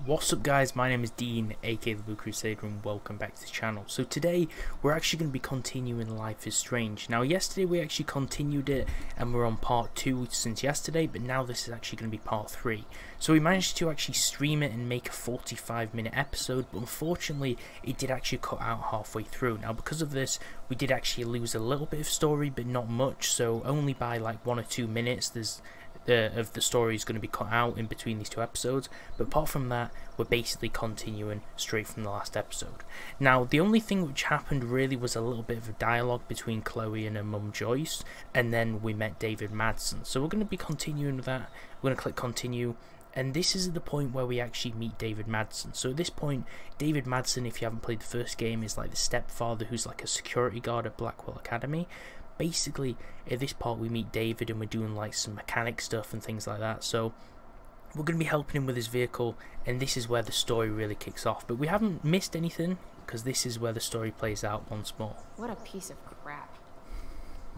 What's up guys, my name is Dean, aka the Blue Crusader, and welcome back to the channel. So today we're actually going to be continuing Life is Strange. Now yesterday we actually continued it and we're on part 2 since yesterday, but now this is actually going to be part 3. So we managed to actually stream it and make a 45-minute episode, but unfortunately it did actually cut out halfway through. Now because of this we did actually lose a little bit of story, but not much, so only by like 1 or 2 minutes of the story is going to be cut out in between these two episodes, but apart from that we're basically continuing straight from the last episode. Now the only thing which happened really was a little bit of a dialogue between Chloe and her mum Joyce, and then we met David Madsen. So we're going to be continuing with that. We're going to click continue, and this is the point where we actually meet David Madsen. So at this point, David Madsen, if you haven't played the first game, is like the stepfather who's like a security guard at Blackwell Academy. Basically, at this part we meet David and we're doing like some mechanic stuff and things like that. So we're going to be helping him with his vehicle, and this is where the story really kicks off. But we haven't missed anything, because this is where the story plays out once more. What a piece of crap.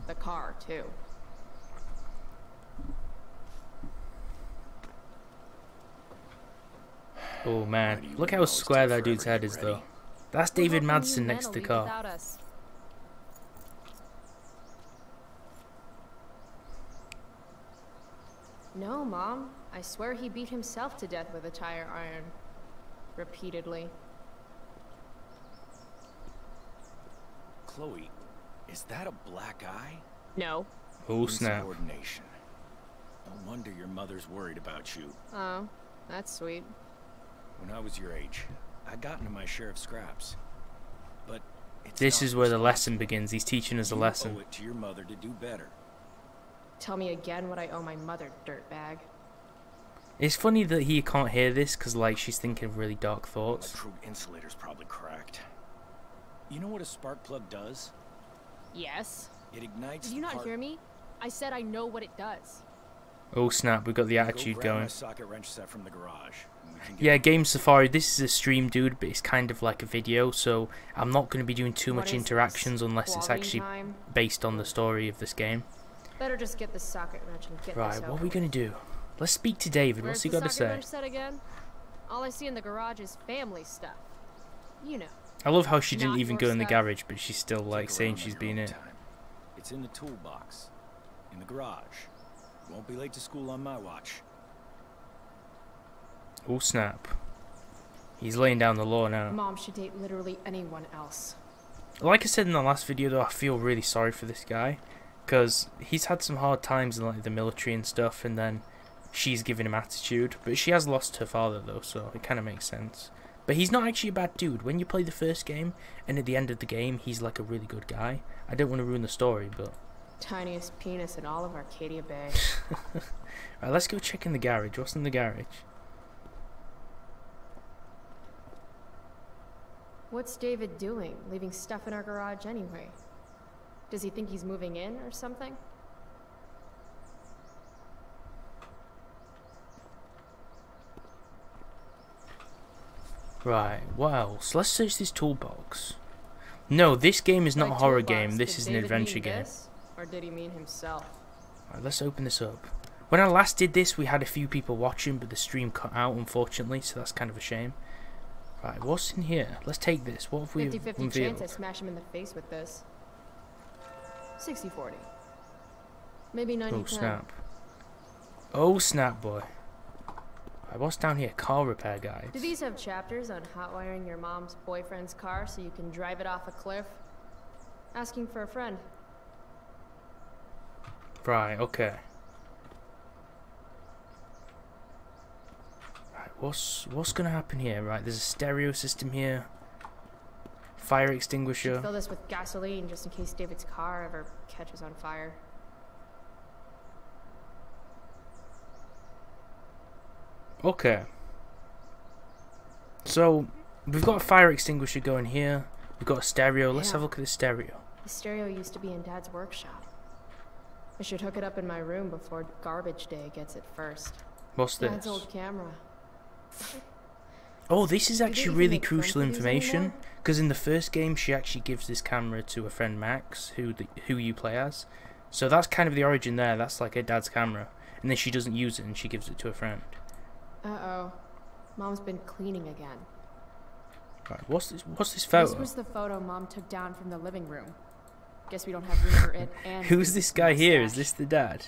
The car, too. Oh man, look how square that dude's head is though. That's David Madsen next to the car. No, Mom. I swear he beat himself to death with a tire iron. Repeatedly. Chloe, is that a black eye? No. Oh snap. Insubordination. No wonder your mother's worried about you. Oh, that's sweet. When I was your age, I got into my share of scraps. But this is where the lesson begins. He's teaching us a lesson. You owe it to your mother to do better. Tell me again what I owe my mother, dirtbag. It's funny that he can't hear this because like she's thinking of really dark thoughts. The crew insulator's probably cracked. You know what a spark plug does? Yes. It ignites. Did you not hear me? I said I know what it does. Oh snap, we've got the attitude going. My socket wrench set from the garage. Yeah, Game Safari, this is a stream, dude, but it's kind of like a video, so I'm not going to be doing too much interactions unless it's actually based on the story of this game. Better just get the socket wrench and get right, this over. What are we going to do? Let's speak to David. What's he got to say? Wrench set again? All I see in the garage is family stuff. You know. I love how she didn't even go in the garage, but she's still like saying she's been in. It's in the toolbox. In the garage. Won't be late to school on my watch. Oh snap. He's laying down the law now. Mom should date literally anyone else. Like I said in the last video though, I feel really sorry for this guy, because he's had some hard times in like the military and stuff, and then she's giving him attitude. But she has lost her father though, so it kind of makes sense. But he's not actually a bad dude. When you play the first game, and at the end of the game, he's like a really good guy. I don't want to ruin the story, but... Tiniest penis in all of Arcadia Bay. Right, let's go check in the garage. What's in the garage? What's David doing, leaving stuff in our garage anyway? Does he think he's moving in or something? Right, what else? Let's search this toolbox. No, this game is not a horror game. This is an adventure game. Or did he mean himself? Right, let's open this up. When I last did this, we had a few people watching, but the stream cut out, unfortunately, so that's kind of a shame. Right, what's in here? Let's take this. What have we 50-50 chance I smash him in the face with this. 60-40. Maybe 90-10. Oh snap. Oh snap, boy. Right, what's down here? Car repair guide. Do these have chapters on hot wiring your mom's boyfriend's car so you can drive it off a cliff? Asking for a friend. Right, okay. Right, what's gonna happen here? Right, there's a stereo system here. Fire extinguisher. Should fill this with gasoline just in case David's car ever catches on fire. Okay. So, we've got a fire extinguisher going here. We've got a stereo. Let's have a look at the stereo. The stereo used to be in Dad's workshop. I should hook it up in my room before garbage day gets it first. What's this? Dad's old camera. Oh, this is actually really crucial information, because in the first game she actually gives this camera to her friend Max, who you play as. So that's kind of the origin there. That's like her dad's camera, and then she doesn't use it and she gives it to a friend. Uh-oh. Mom's been cleaning again. Right, what's this photo? This was the photo Mom took down from the living room. Guess we don't have room for it and... Who's this guy here? Is this the dad?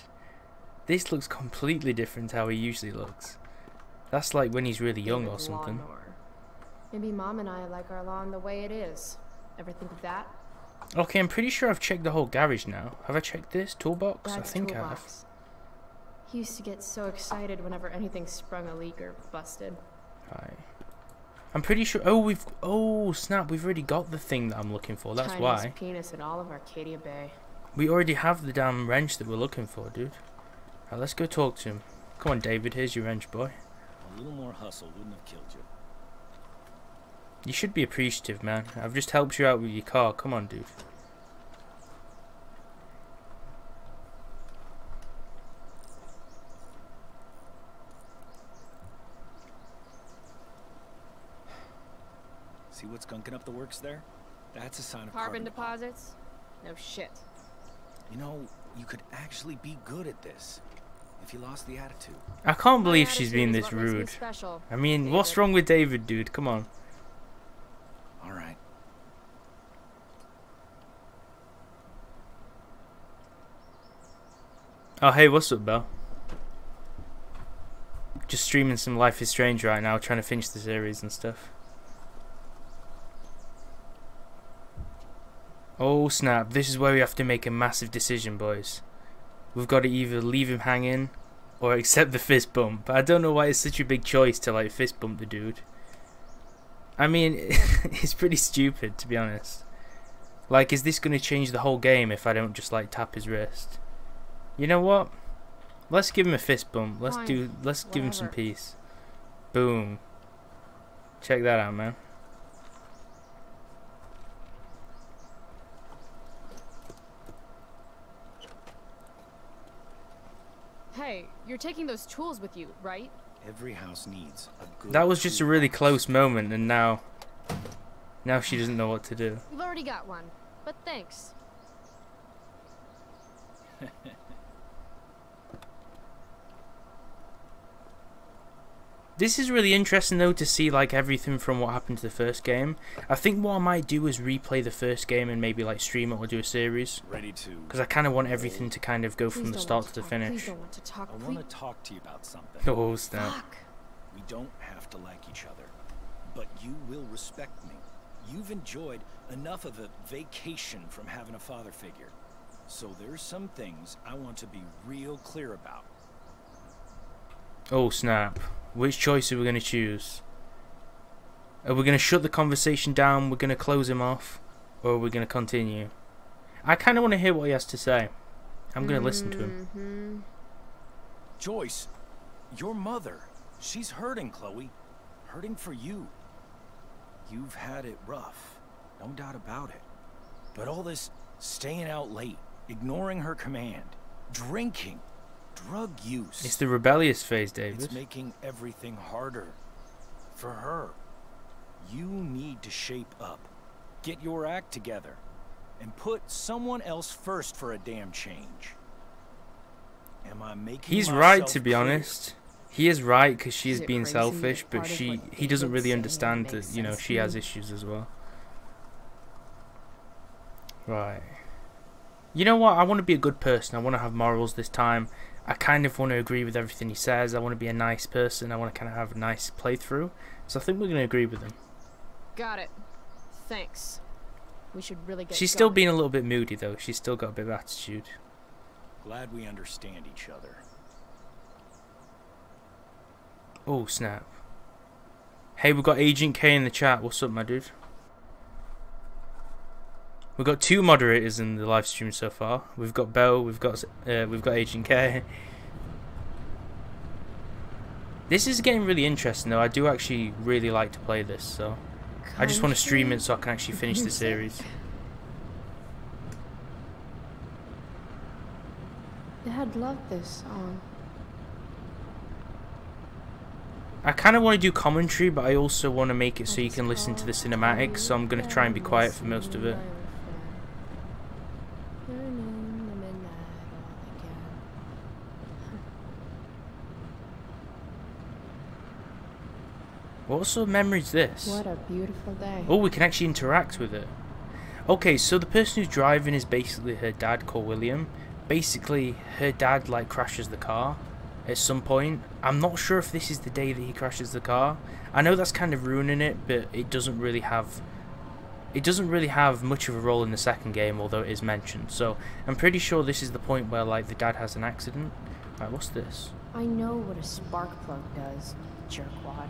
This looks completely different to how he usually looks. That's like when he's really young or something. Maybe Mom and I like our lawn the way it is. Ever think of that? Okay, I'm pretty sure I've checked the whole garage now. Have I checked this toolbox? Dad's I think I have. toolbox. He used to get so excited whenever anything sprung a leak or busted. Right. I'm pretty sure. Oh snap! We've already got the thing that I'm looking for. That's Tiniest why. penis in all of Arcadia Bay. We already have the damn wrench that we're looking for, dude. Right, let's go talk to him. Come on, David. Here's your wrench, boy. A little more hustle wouldn't have killed you. You should be appreciative, man. I've just helped you out with your car. Come on, dude. See what's gunking up the works there? That's a sign of Carbon deposits? No shit. You know, you could actually be good at this if you lost the attitude. I can't believe My she's attitude being is this what makes me rude. special, I mean, David. what's wrong with David, dude? Come on. All right. Oh, hey, what's up, Belle? Just streaming some Life is Strange right now, trying to finish the series and stuff. Oh snap, this is where we have to make a massive decision, boys. We've got to either leave him hanging or accept the fist bump. I don't know why it's such a big choice to like fist bump the dude. I mean, it's pretty stupid, to be honest. Like, is this going to change the whole game if I don't just like tap his wrist? You know what? Let's give him a fist bump. Let's give him some peace. Boom. Check that out, man. Hey, you're taking those tools with you, right? Every house needs a good That was just a really toolbox. close moment, and now she doesn't know what to do. We've already got one, but thanks. This is really interesting though to see like everything from what happened to the first game. I think what I might do is replay the first game and maybe like stream it or do a series. Ready to. Because I kind of want everything to kind of go from the start to the finish. Please don't want to talk. I want to talk to you about something. Oh snap. Fuck. We don't have to like each other, but you will respect me. You've enjoyed enough of a vacation from having a father figure. So there's some things I want to be real clear about. Oh snap. Which choice are we going to choose? Are we going to shut the conversation down, we're going to close him off, or are we going to continue? I kind of want to hear what he has to say. I'm going to listen to him. Joyce, your mother, she's hurting, Chloe. Hurting for you. You've had it rough, no doubt about it. But all this staying out late, ignoring her command, drinking, drug use. It's the rebellious phase, David. It's making everything harder for her. You need to shape up, get your act together, and put someone else first for a damn change. Am I making He's myself right, to be clear? honest. He is right because she is Is it being crazy selfish, that but part of what he doesn't David's really saying understand makes that, you know, sense she to has me? issues as well. Right. You know what? I want to be a good person. I want to have morals this time. I kind of want to agree with everything he says. I want to be a nice person. I want to kind of have a nice playthrough. So I think we're going to agree with him. Got it. Thanks. We should really get She's still going. being a little bit moody, though. She's still got a bit of attitude. Glad we understand each other. Oh, snap. Hey, we've got Agent K in the chat. What's up, my dude? We've got 2 moderators in the live stream so far. We've got Belle, we've got Agent K. This is getting really interesting though. I do actually really like to play this, so I just want to stream it so I can actually finish the series. Dad loved this song. I kind of want to do commentary, but I also want to make it so you can listen to the cinematics, so I'm going to try and be quiet for most of it. What sort of memory is this? What a beautiful day. Oh, we can actually interact with it. Okay, so the person who's driving is basically her dad, called William. Basically, her dad like crashes the car at some point. I'm not sure if this is the day that he crashes the car. I know that's kind of ruining it, but it doesn't really have much of a role in the second game, although it is mentioned. So I'm pretty sure this is the point where like the dad has an accident. Right, what's this? I know what a spark plug does, jerkwad.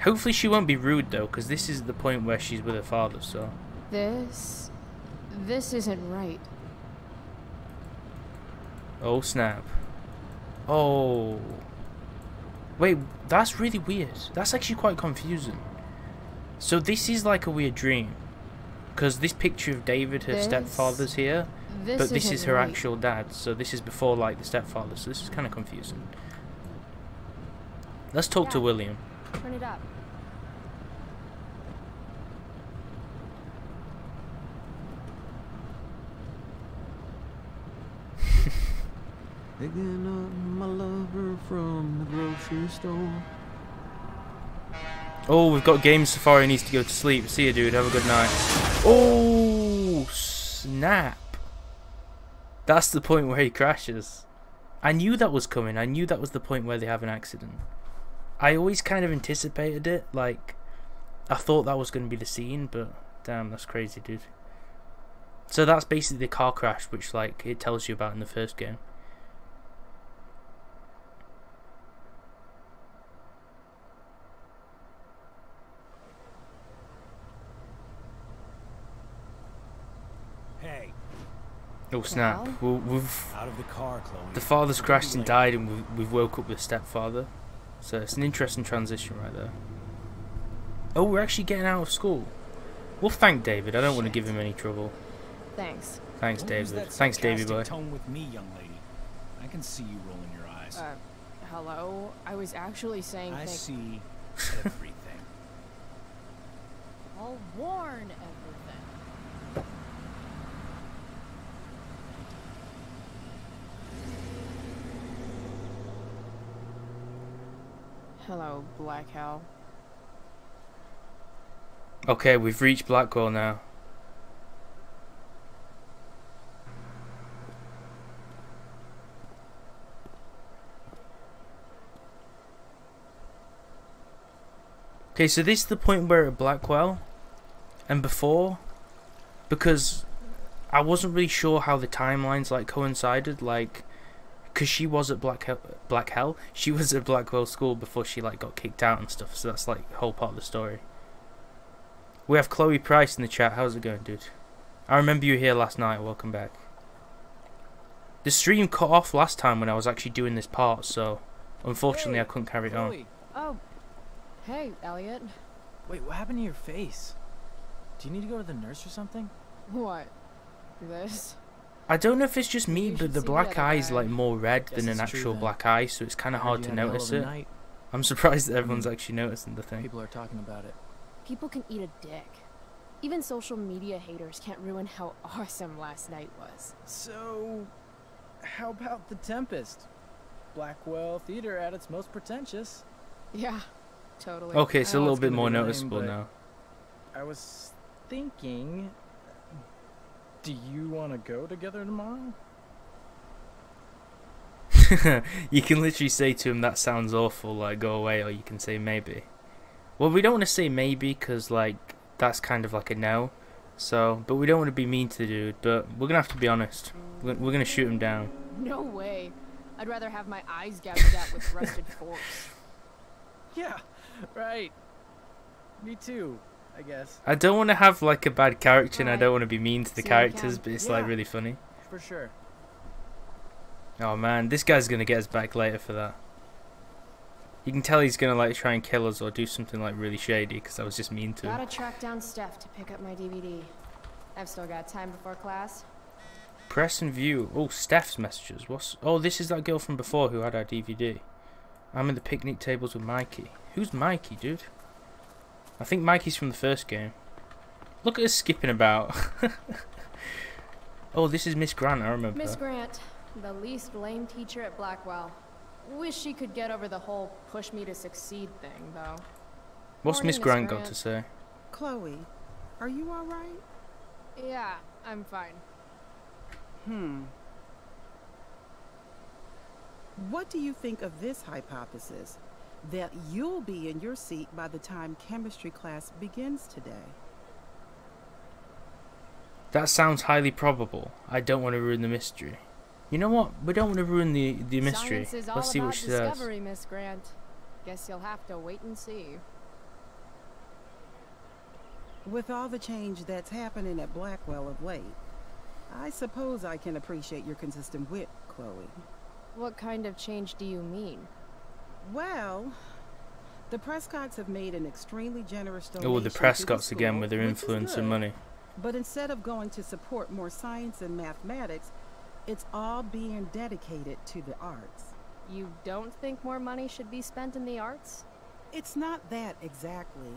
Hopefully she won't be rude though, because this is the point where she's with her father. So This isn't right. oh snap. Oh wait, that's really weird. That's actually quite confusing. So this is like a weird dream, because this picture of David, her stepfather's here, but this is her actual dad. So this is before like the stepfather. So this is kind of confusing. Let's talk to William. Turn it up. Picking up my lover from the grocery store. Oh, we've got Game Safari needs to go to sleep. See you, dude. Have a good night. Oh, snap. That's the point where he crashes. I knew that was coming. I knew that was the point where they have an accident. I always kind of anticipated it. Like, I thought that was going to be the scene, but damn, that's crazy, dude. So that's basically the car crash, which, like, it tells you about in the first game. Hey, Oh snap! We've out of the car, Chloe. the father's crashed and died, and we've woke up with stepfather. So it's an interesting transition right there. Oh, we're actually getting out of school. We'll thank David. I don't want to give him any trouble. Thanks. Thanks, Don't use David. that Thanks, Davy boy. sarcastic tone with me, young lady. I can see you rolling your eyes. Hello? I was actually saying I see everything. I'll warn everything. Hello, Black Hell. Okay, we've reached Blackwell now. Okay, so this is the point where at Blackwell, and before, because I wasn't really sure how the timelines like coincided, like, because she was at Black Hell, she was at Blackwell School before she like got kicked out and stuff. So that's like the whole part of the story. We have Chloe Price in the chat. How's it going, dude? I remember you here last night. Welcome back. The stream cut off last time when I was actually doing this part, so unfortunately I couldn't carry it on. Oh. Hey, Elliot. Wait, what happened to your face? Do you need to go to the nurse or something? What? This? I don't know if it's just me, You but should the see black the other eye is guy. like more red Guess than an it's true actual then. black eye, so it's kind of hard to notice it. Night. I'm surprised that everyone's actually noticing the thing. People are talking about it. People can eat a dick. Even social media haters can't ruin how awesome last night was. So, how about the Tempest? Blackwell Theater at its most pretentious. Yeah, totally. Okay, it's I a know little it's bit gonna more be lame, noticeable but- now. I was thinking, do you want to go together tomorrow? You can literally say to him, that sounds awful, like go away, or you can say maybe. Well, we don't want to say maybe because like that's kind of like a no. So, but we don't want to be mean to the dude, but we're gonna have to be honest. We're gonna shoot him down. No way. I'd rather have my eyes gouged out with rusted forks. Yeah, right. Me too, I guess. I don't want to have like a bad character, and I Alright. don't want to be mean to the See you characters, again. but it's like Yeah. really funny. For sure. Oh man, this guy's gonna get us back later for that. You can tell he's gonna like try and kill us or do something like really shady because I was just mean to him. Gotta track down Steph to pick up my DVD. I've still got time before class. Press and view. Oh, Steph's messages. What's? Oh, this is that girl from before who had our DVD. I'm in the picnic tables with Mikey. Who's Mikey, dude? I think Mikey's from the first game. Look at us skipping about. Oh, this is Miss Grant. I remember. Miss her. Grant, the least lame teacher at Blackwell. Wish she could get over the whole push me to succeed thing, though. What's Morning, Miss Miss Grant got Grant. to say? Chloe, are you all right? Yeah, I'm fine. What do you think of this hypothesis? That you'll be in your seat by the time chemistry class begins today. That sounds highly probable. I don't want to ruin the mystery. You know what? We don't want to ruin the mystery. Science is all Let's see about what she says. discovery, Miss Grant. Guess you'll have to wait and see. With all the change that's happening at Blackwell of late, I suppose I can appreciate your consistent wit, Chloe. What kind of change do you mean? Well, the Prescotts have made an extremely generous donation Oh, the to Prescotts school, again with their which is influence and good. money. But instead of going to support more science and mathematics, it's all being dedicated to the arts. You don't think more money should be spent in the arts? It's not that exactly.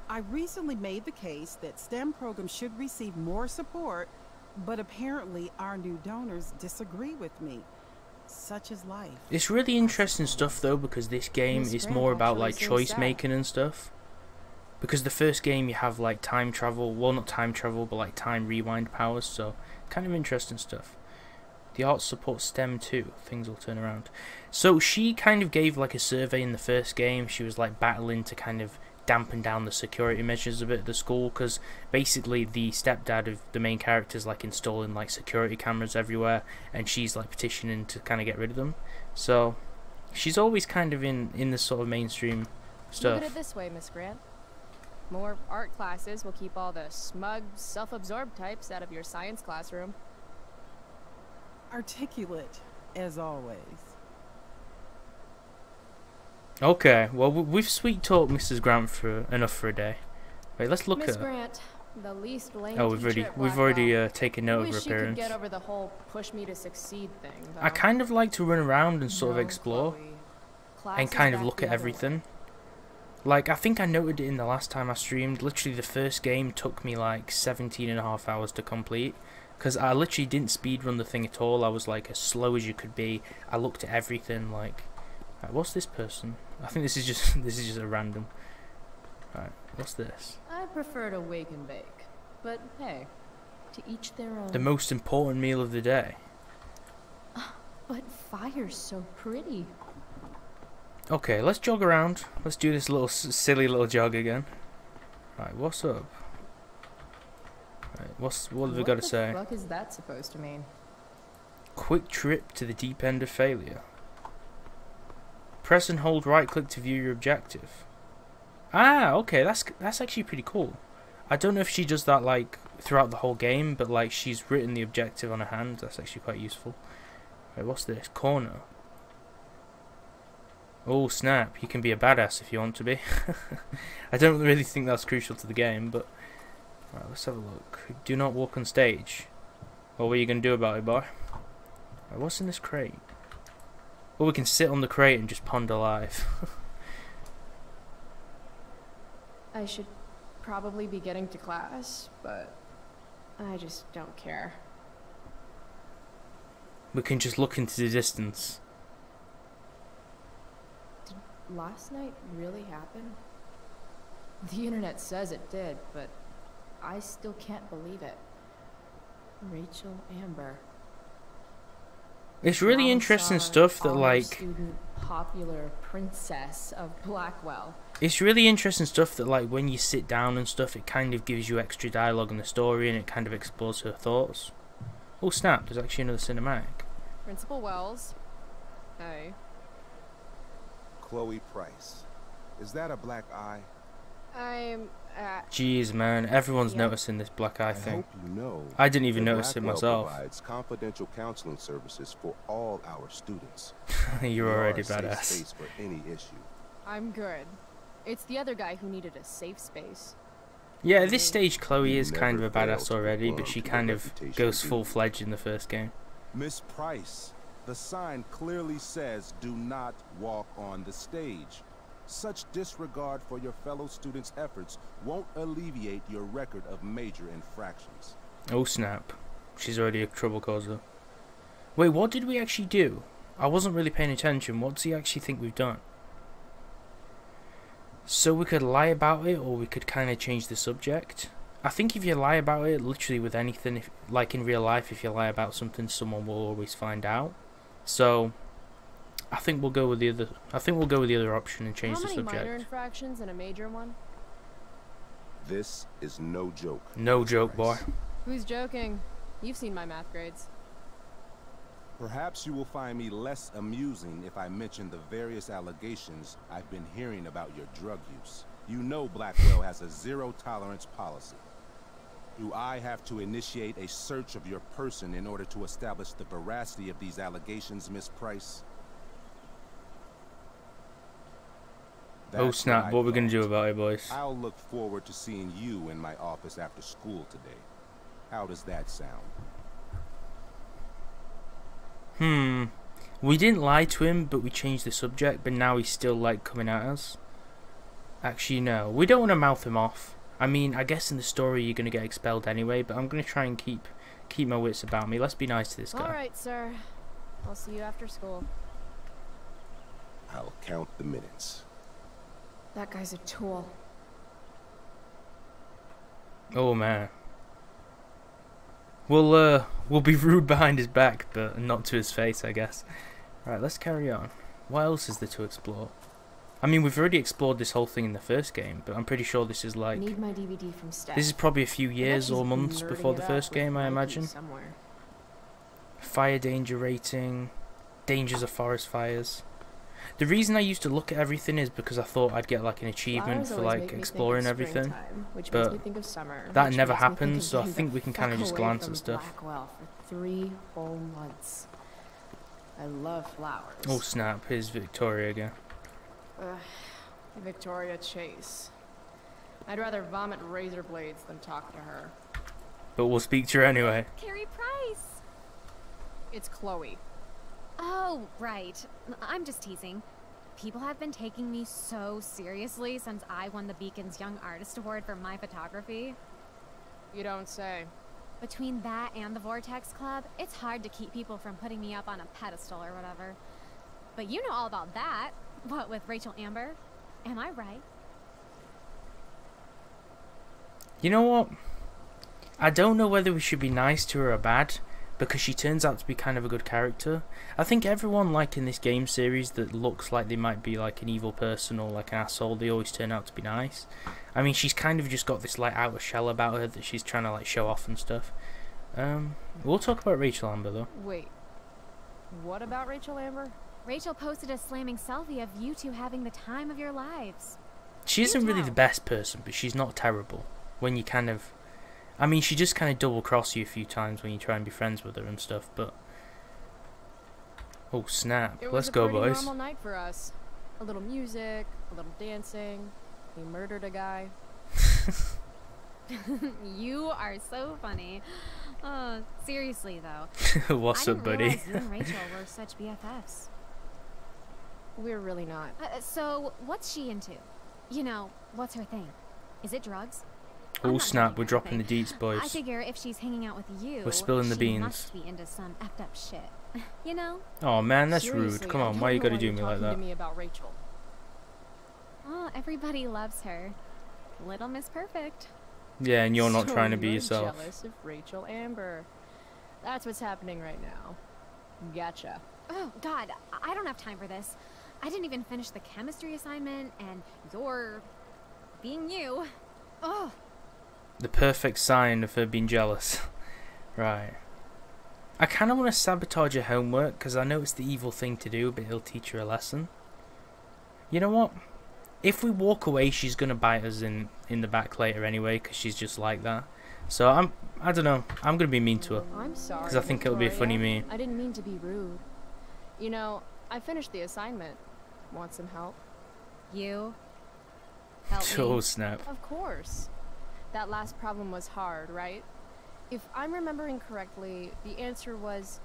I recently made the case that STEM programs should receive more support, but apparently our new donors disagree with me. Such is life. It's really interesting stuff though, because this game Miss is Grant more about actually like seems choice sad. making and stuff. Because the first game you have like time travel, well not time travel, but like time rewind powers, so kind of interesting stuff. The arts support STEM too, things will turn around. So she kind of gave like a survey in the first game. She was like battling to kind of dampen down the security measures a bit at the school, because basically the stepdad of the main character is like installing like security cameras everywhere, and she's like petitioning to kind of get rid of them. So she's always kind of in this sort of mainstream stuff. Look at it this way, Miss Grant. More art classes will keep all the smug, self-absorbed types out of your science classroom. Articulate, as always. Okay, well we've sweet talked Mrs. Grant for enough for a day. Wait, let's look Miss at her. Grant, the least lame Oh, we've teacher already at Blackwell. taken note of her Wish she could appearance. get over the whole push me to succeed thing, though. I kind of like to run around and sort of No, explore Chloe. Class and is kind of back look the at other everything. way. Like, I think I noted it in the last time I streamed. Literally, the first game took me like 17.5 hours to complete. Because I literally didn't speedrun the thing at all. I was like as slow as you could be. I looked at everything like... Right, what's this person? I think this is just a random... Right, what's this? I prefer to wake and bake. But hey, to each their own. The most important meal of the day. But fire's so pretty. Okay, let's jog around. Let's do this little silly little jog again. Right, what's up? Right, what have we got to say? What the fuck is that supposed to mean? Quick trip to the deep end of failure. Press and hold right click to view your objective. Ah, okay, that's actually pretty cool. I don't know if she does that like throughout the whole game, but like she's written the objective on her hand. That's actually quite useful. Right, what's this? Corner. Oh snap, you can be a badass if you want to be. I don't really think that's crucial to the game, but... Right, let's have a look. Do not walk on stage. What are you going to do about it, boy? Right, what's in this crate? Well, we can sit on the crate and just ponder life. I should probably be getting to class, but I just don't care. We can just look into the distance. Did last night really happen? The internet says it did, but I still can't believe it. Rachel Amber. It's really interesting stuff that honor like... student, popular princess of Blackwell. It's really interesting stuff that like when you sit down and stuff, it kind of gives you extra dialogue in the story and it kind of explores her thoughts. Oh snap, there's actually another cinematic. Principal Wells. Hey. Chloe Price. Is that a black eye? I'm Jeez man, everyone's Yep. noticing this black eye I thing. hope you know. I didn't even that notice it Blackwell myself. provides confidential counseling services for all our students. You're We are already a safe badass. space for any issue. I'm good. It's the other guy who needed a safe space. Yeah, at this stage Chloe You is kind of a never badass fail to already, but conform she to the kind of reputation goes due. full-fledged in the first game. Miss Price, the sign clearly says do not walk on the stage. Such disregard for your fellow students' efforts won't alleviate your record of major infractions. Oh snap, she's already a trouble causer. Wait, what did we actually do? I wasn't really paying attention. What does he actually think we've done? So we could lie about it, or we could kind of change the subject. I think if you lie about it, literally with anything, if, like in real life, if you lie about something, someone will always find out. So I think we'll go with the other. I think we'll go with the other option and change the subject. How many minor infractions and a major one? This is no joke. No joke, boy. Who's joking? You've seen my math grades. Perhaps you will find me less amusing if I mention the various allegations I've been hearing about your drug use. You know Blackwell has a zero-tolerance policy. Do I have to initiate a search of your person in order to establish the veracity of these allegations, Miss Price? Oh snap, what are we going to do about it, boys? I'll look forward to seeing you in my office after school today. How does that sound? We didn't lie to him, but we changed the subject, but now he's still like coming at us. Actually, no. We don't want to mouth him off. I mean, I guess in the story you're going to get expelled anyway, but I'm going to try and keep my wits about me. Let's be nice to this guy. Alright, sir. I'll see you after school. I'll count the minutes. That guy's a tool. Oh man. We'll be rude behind his back, but not to his face, I guess. Right, let's carry on. What else is there to explore? I mean, we've already explored this whole thing in the first game, but I'm pretty sure this is like... Need my DVD from Steph. This is probably a few years or months before the first game, I imagine. Somewhere. Fire danger rating, dangers of forest fires. The reason I used to look at everything is because I thought I'd get like an achievement for like exploring everything, but that never happened, so I think we can kind of just glance at stuff. Blackwell for 3 whole months. I love flowers. Oh snap, here's Victoria again. Victoria Chase. I'd rather vomit razor blades than talk to her. But we'll speak to her anyway. Carrie Price! It's Chloe. Oh, right. I'm just teasing. People have been taking me so seriously since I won the Beacon's Young Artist Award for my photography. You don't say. Between that and the Vortex Club, it's hard to keep people from putting me up on a pedestal or whatever. But you know all about that. What with Rachel Amber? Am I right? You know what? I don't know whether we should be nice to her or bad, because she turns out to be kind of a good character. I think everyone like in this game series that looks like they might be like an evil person or like an asshole, they always turn out to be nice. I mean, she's kind of just got this like outer shell about her that she's trying to like show off and stuff. We'll talk about Rachel Amber though. Wait, what about Rachel Amber? Rachel posted a slamming selfie of you two having the time of your lives. She isn't really the best person, but she's not terrible. When you kind of... I mean, she just kind of double-cross you a few times when you try and be friends with her and stuff, but... Oh, snap. Let's go, boys. It was a pretty normal night for us. A little music, a little dancing. We murdered a guy. You are so funny. Seriously, though. What's up, buddy? I didn't realize you and Rachel were such BFFs. We're really not. So, what's she into? You know, what's her thing? Is it drugs? Oh snap, we're dropping the deets, boys. I figure if she's hanging out with you, we're spilling the beans. She must be into some effed up shit. You know? Oh man, that's Seriously, rude. Come on, why you gotta do me like that? To me about Rachel. Oh, everybody loves her. Little Miss Perfect. Yeah, and you're not So trying to be you're yourself. Jealous of Rachel Amber. That's what's happening right now. Gotcha. Oh God, I don't have time for this. I didn't even finish the chemistry assignment, and you're being you. Oh. The perfect sign of her being jealous. Right. I kind of want to sabotage her homework because I know it's the evil thing to do, but it'll teach her a lesson. You know what? If we walk away, she's gonna bite us in the back later anyway, because she's just like that. So I don't know. I'm gonna be mean to her. I'm sorry. Because I think it'll be a funny meme. I didn't mean to be rude. You know, I finished the assignment. Want some help? You? Help me? Oh snap. Of course. That last problem was hard, right? If I'm remembering correctly, the answer was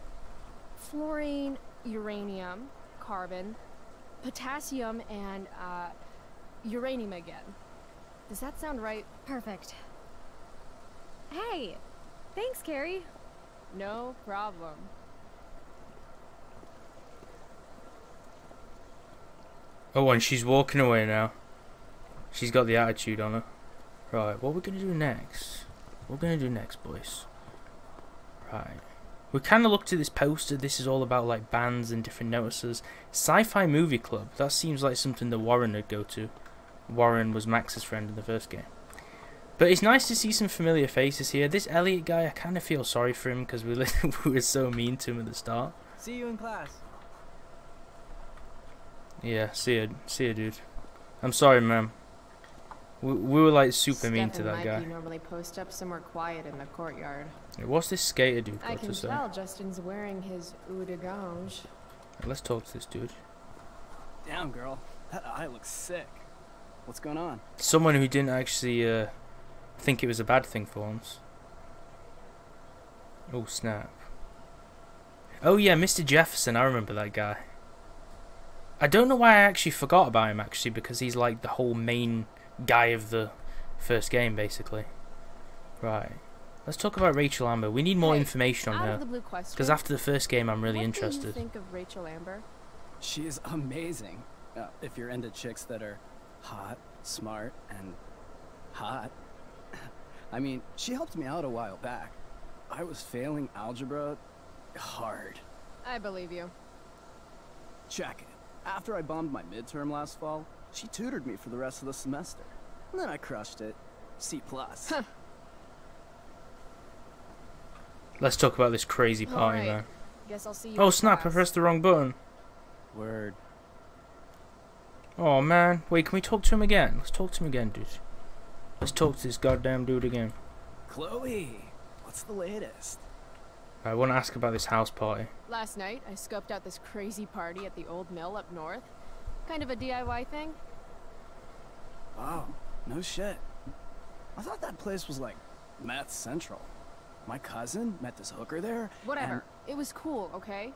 fluorine, uranium, carbon, potassium, and uranium again. Does that sound right? Perfect. Hey, thanks, Carrie. No problem. Oh, and she's walking away now. She's got the attitude on her. Right, what we're going to do next? What we're going to do next, boys? Right. We kind of looked at this poster. This is all about like bands and different notices. Sci-Fi Movie Club. That seems like something that Warren would go to. Warren was Max's friend in the first game. But it's nice to see some familiar faces here. This Elliot guy, I kind of feel sorry for him because we were so mean to him at the start. See you in class. Yeah, see ya, dude. I'm sorry, ma'am. We were like super mean to that guy. Mikey normally post up somewhere quiet in the courtyard. What's this skater dude I got can to say? tell Justin's wearing his eau de gange. Let's talk to this dude. Damn, girl. That eye looks sick. What's going on? Someone who didn't actually think it was a bad thing for once. Oh, snap. Oh yeah, Mr. Jefferson, I remember that guy. I don't know why I actually forgot about him, actually, because he's like the whole main guy of the first game, basically. Right. Let's talk about Rachel Amber. We need more information on her. Because after the first game, I'm really interested. What do you think of Rachel Amber? She is amazing. If you're into chicks that are hot, smart, and hot. I mean, she helped me out a while back. I was failing algebra hard. I believe you. Check it. After I bombed my midterm last fall, she tutored me for the rest of the semester. And then I crushed it. C+. Let's talk about this crazy party, Alright. man. Guess I'll see you Oh in snap, I class. pressed the wrong button. Word. Oh man. Wait, can we talk to him again? Let's talk to him again, dude. Let's talk to this goddamn dude again. Chloe, what's the latest? I want to ask about this house party. Last night, I scoped out this crazy party at the old mill up north. Kind of a DIY thing. Wow, no shit. I thought that place was like meth central. My cousin met this hooker there. Whatever. It was cool, okay?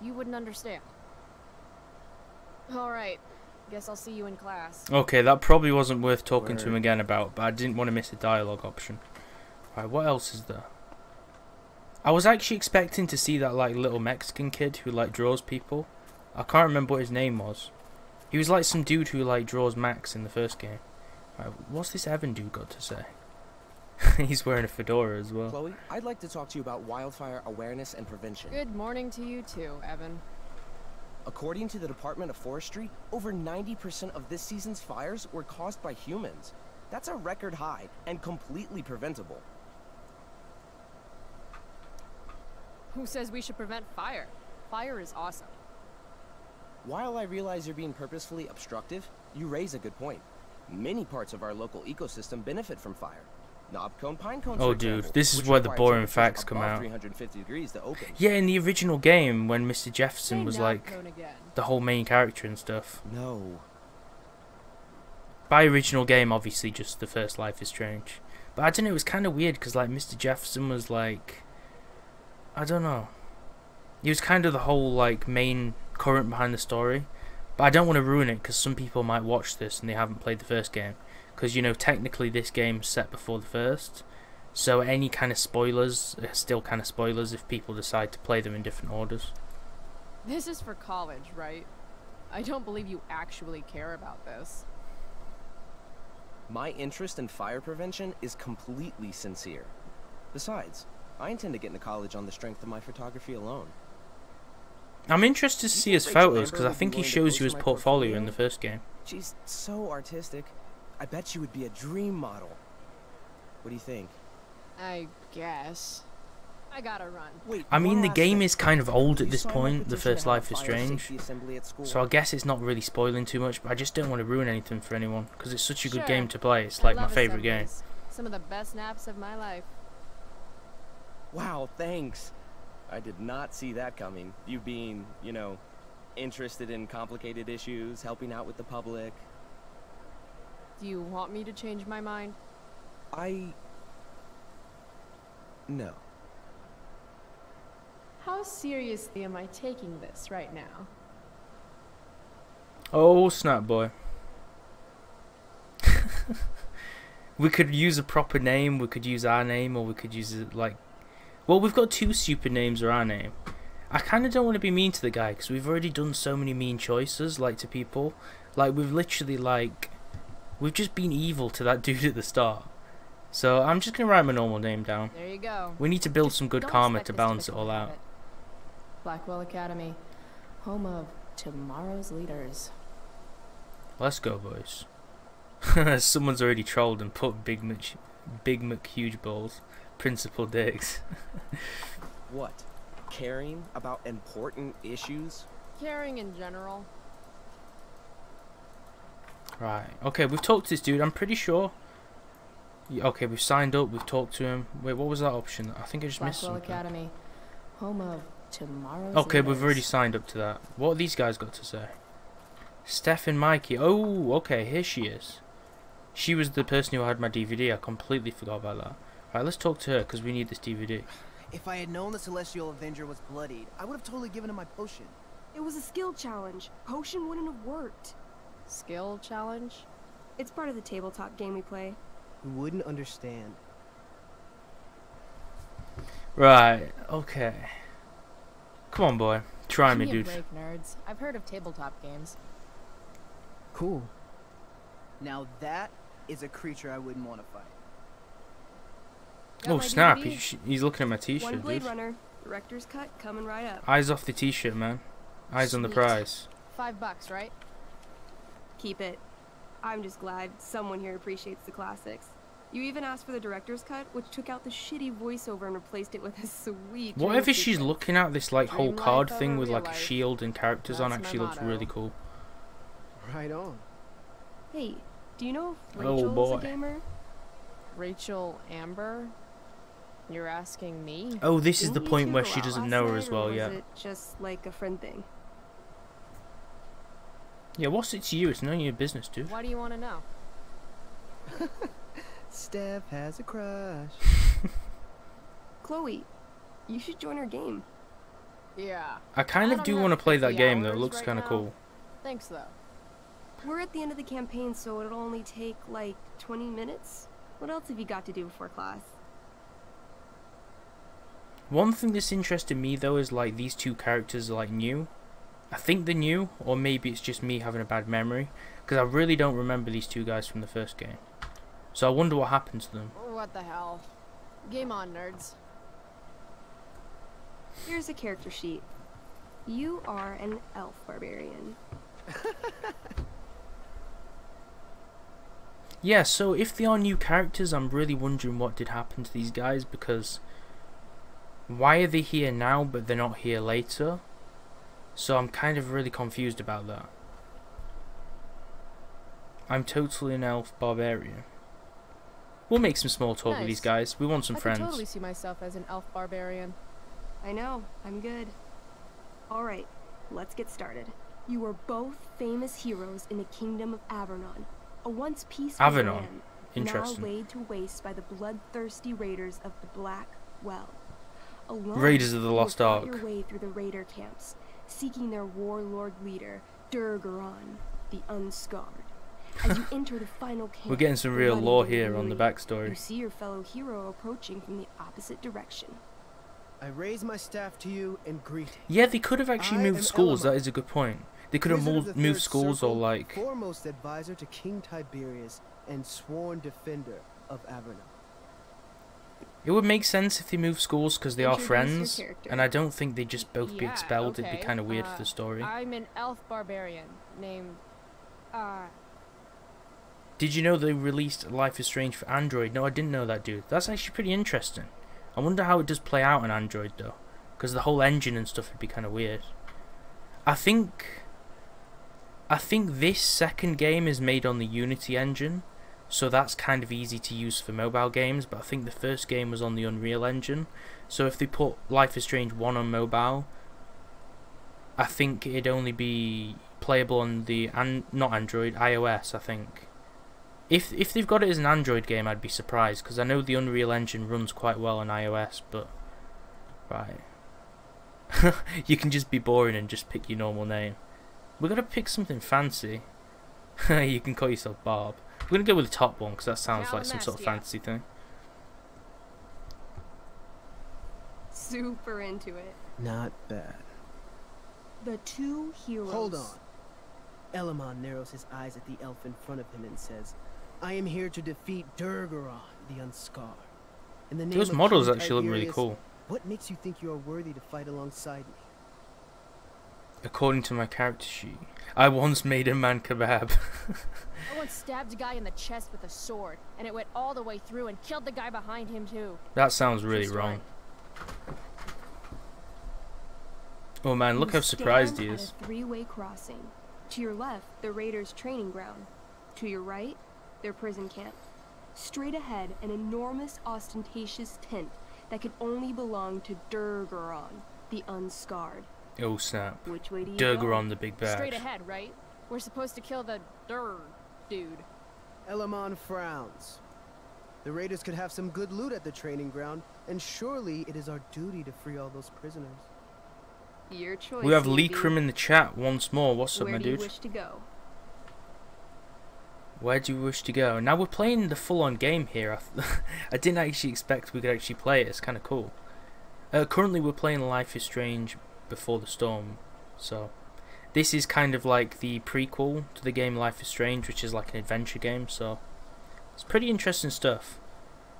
You wouldn't understand. Alright. Guess I'll see you in class. Okay, that probably wasn't worth talking to him Word. again about, but I didn't want to miss a dialogue option. Right, what else is there? I was actually expecting to see that like little Mexican kid who like draws people. I can't remember what his name was. He was like some dude who like draws Max in the first game. Right, what's this Evan dude got to say? He's wearing a fedora as well. Chloe, I'd like to talk to you about wildfire awareness and prevention. Good morning to you too, Evan. According to the Department of Forestry, over 90% of this season's fires were caused by humans. That's a record high and completely preventable. Who says we should prevent fire? Fire is awesome. While I realize you're being purposefully obstructive, you raise a good point. Many parts of our local ecosystem benefit from fire. Knobcone pine cones, Oh for dude, example, this is which where the require boring temperatures facts come above out. 350 degrees to open. Yeah, in the original game, when Mr. Jefferson Say was knob like cone again. the whole main character and stuff. No. By original game, obviously, just the first Life is Strange. But I don't know, it was kind of weird because like Mr. Jefferson was like, I don't know. He was kind of the whole like main current behind the story. But I don't want to ruin it because some people might watch this and they haven't played the first game. Because you know, technically this game's set before the first. So any kind of spoilers are still kind of spoilers if people decide to play them in different orders. This is for college, right? I don't believe you actually care about this. My interest in fire prevention is completely sincere. Besides, I intend to get into college on the strength of my photography alone. I'm interested to see his Rachel photos Amber because I would be think he willing to shows post you his my portfolio in the first game. She's so artistic. I bet she would be a dream model. What do you think? I guess. I gotta run. Wait, I mean, one the last game thing. is kind of old at You this signed my point, the petition to first have a Life is fire Strange. safety assembly at school. So I guess it's not really spoiling too much, but I just don't want to ruin anything for anyone because it's such a good Sure. game to play. It's I like my love favorite game. assemblies. Some of the best naps of my life. Wow, thanks. I did not see that coming. You being, you know, interested in complicated issues, helping out with the public. Do you want me to change my mind? No. How seriously am I taking this right now? Oh snap, boy. We could use a proper name, we could use our name, or we could use it like... Well, we've got two stupid names or our name. I kind of don't want to be mean to the guy, because we've already done so many mean choices, like to people. Like, we've literally, like, we've just been evil to that dude at the start. So I'm just gonna write my normal name down. There you go. We need to build Just some good don't karma expect to this balance it become all a out. habit. Blackwell Academy, home of tomorrow's leaders. Let's go, boys. Someone's already trolled and put Big Mc huge balls. Principal Diggs. What? Caring about important issues? Caring in general. Right. Okay, we've talked to this dude. I'm pretty sure. Okay, we've signed up. We've talked to him. Wait, what was that option? I think I just missed Blackwell something. Academy, home of tomorrow's Okay, leaders. we've already signed up to that. What have these guys got to say? Steph and Mikey. Oh, okay, here she is. She was the person who had my DVD. I completely forgot about that. Right, let's talk to her because we need this DVD. If I had known the Celestial Avenger was bloodied, I would have totally given him my potion. It was a skill challenge. Potion wouldn't have worked. Skill challenge? It's part of the tabletop game we play. You wouldn't understand. Right, okay. Come on, boy. Try me, Give me a dude. break, nerds. I've heard of tabletop games. Cool. Now that is a creature I wouldn't want to fight. Got Oh, my snap. DVD? He's looking at my One t-shirt, Blade dude. Runner, director's cut, coming right up. Eyes off the t-shirt, man. Eyes on the Sweet. prize. $5, right? Keep it. I'm just glad someone here appreciates the classics. You even asked for the director's cut, which took out the shitty voiceover and replaced it with a sweet dream Whatever she's sequence. looking at, this like whole Dream card life thing over with real like a life. shield and characters on That's my actually looks motto. really cool. Right on. Hey, do you know if Oh, Rachel's boy. a gamer? Rachel Amber? You're asking me? Oh, this is the Didn't you point two where go she out doesn't last know her night, as or well was yet. it just like a friend thing? Yeah, what's it to you? It's none of your business, dude. Why do you want to know? Steph has a crush. Chloe, you should join our game. Yeah. I kind I of don't do have want to play that 50 game though. It hours looks right kind of now. cool. Thanks, though. We're at the end of the campaign, so it'll only take like 20 minutes. What else have you got to do before class? One thing that's interested me though is like these two characters are like new. I think they're new, or maybe it's just me having a bad memory, because I really don't remember these two guys from the first game. So I wonder what happened to them. What the hell? Game on, nerds. Here's a character sheet. You are an elf barbarian. Yeah, so if they are new characters, I'm really wondering what did happen to these guys, because why are they here now but they're not here later? So I'm kind of really confused about that. I'm totally an elf barbarian. We'll make some small talk with these Nice. guys. We want some I friends. can totally see myself as an elf barbarian. I know, I'm good. Alright, let's get started. You were both famous heroes in the kingdom of Avernon, a once peaceful Avernon. land, Interesting. now laid to waste by the bloodthirsty raiders of the Black Well. Alone, Raiders of the you Lost fought Ark. your way through the raider camps, seeking their warlord leader, Durgaron, the Unscarred. As you enter the final camp, We're getting some real running lore in here on the glory, backstory. You see your fellow hero approaching from the opposite direction. I raise my staff to you in greeting. Yeah, they could have actually I moved am schools. Elamar, That is a good point. They could have Wizard of the moved Third schools or Circle, like. foremost advisor to King Tiberius and sworn defender of Avernon. It would make sense if they moved schools because they are Introduce your friends, character. and I don't think they'd just both be Yeah, expelled. It'd be okay. kind of weird for the story. I'm an elf barbarian named... Did you know they released Life is Strange for Android? No, I didn't know that, dude. That's actually pretty interesting. I wonder how it does play out on Android, though. Because the whole engine and stuff would be kind of weird. I think this second game is made on the Unity engine, so that's kind of easy to use for mobile games, but I think the first game was on the Unreal Engine. So if they put Life is Strange 1 on mobile, I think it'd only be playable on the... not Android, iOS, I think. If they've got it as an Android game, I'd be surprised, because I know the Unreal Engine runs quite well on iOS, but... Right. You can just be boring and just pick your normal name. We're going to pick something fancy. You can call yourself Bob. We're going to go with the top one, because that sounds like some sort of fancy thing. Super into it. Not bad. The two heroes. Hold on. Elamon narrows his eyes at the elf in front of him and says, I am here to defeat Durgaron, the Unscarred. In the name Those of models King actually look really Tiberius, cool. what makes you think you are worthy to fight alongside me? According to my character sheet, I once made a man kebab. I once stabbed a guy in the chest with a sword, and it went all the way through and killed the guy behind him too. That sounds really True wrong. story. Oh man, look You how surprised he stand is. at a three-way crossing. To your left, the Raiders' training ground. To your right, their prison camp. Straight ahead, an enormous, ostentatious tent that could only belong to Durgaron, the Unscarred. Oh snap. Which way do you Durgaron go? the big bad. Straight ahead, right? We're supposed to kill the dude. Elamon frowns. The Raiders could have some good loot at the training ground, and surely it is our duty to free all those prisoners. Your choice. We have Navy. Leakrim in the chat once more. What's up, Where my do you dude? wish to go? Where do you wish to go? Now we're playing the full-on game here. I didn't actually expect we could actually play it. It's kind of cool. Currently we're playing Life is Strange Before the Storm. So this is kind of like the prequel to the game Life is Strange, which is like an adventure game. So it's pretty interesting stuff.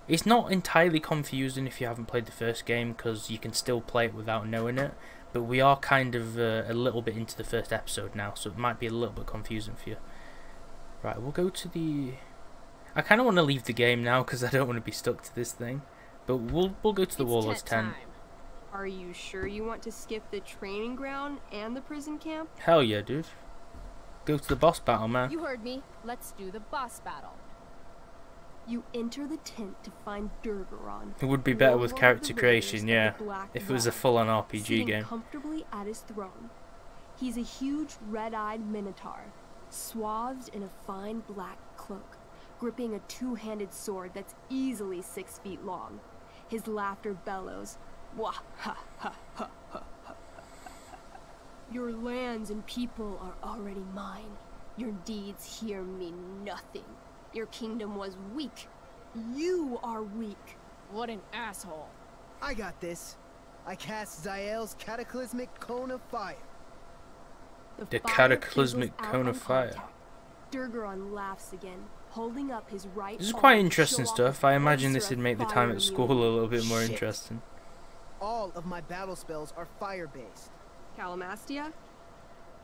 It's not entirely confusing if you haven't played the first game, because you can still play it without knowing it. But we are kind of a little bit into the first episode now, so it might be a little bit confusing for you. Right, we'll go to the... I kind of want to leave the game now because I don't want to be stuck to this thing. But we'll go to the Warlord's tent. Are you sure you want to skip the training ground and the prison camp? Hell yeah, dude. Go to the boss battle, man. You heard me. Let's do the boss battle. You enter the tent to find Durgaron. It would be better with Warlord of character the creation, Raiders yeah. of the Black If it was a Rod, full-on RPG sitting game. comfortably at his throne. He's a huge red-eyed minotaur, swathed in a fine black cloak, gripping a two-handed sword that's easily 6 feet long. His laughter bellows, wah ha ha ha ha ha. Your lands and people are already mine. Your deeds here mean nothing. Your kingdom was weak. You are weak. What an asshole. I got this. I cast Zael's cataclysmic cone of fire. The fire cataclysmic fizzles out cone on of fire. contact. Durgaron laughs again, holding up his right This is arm quite to interesting show off stuff. his I imagine bracer this would of make the fire time at school a immunity. little bit more Shit. interesting. All of my battle spells are fire-based. Calamastia?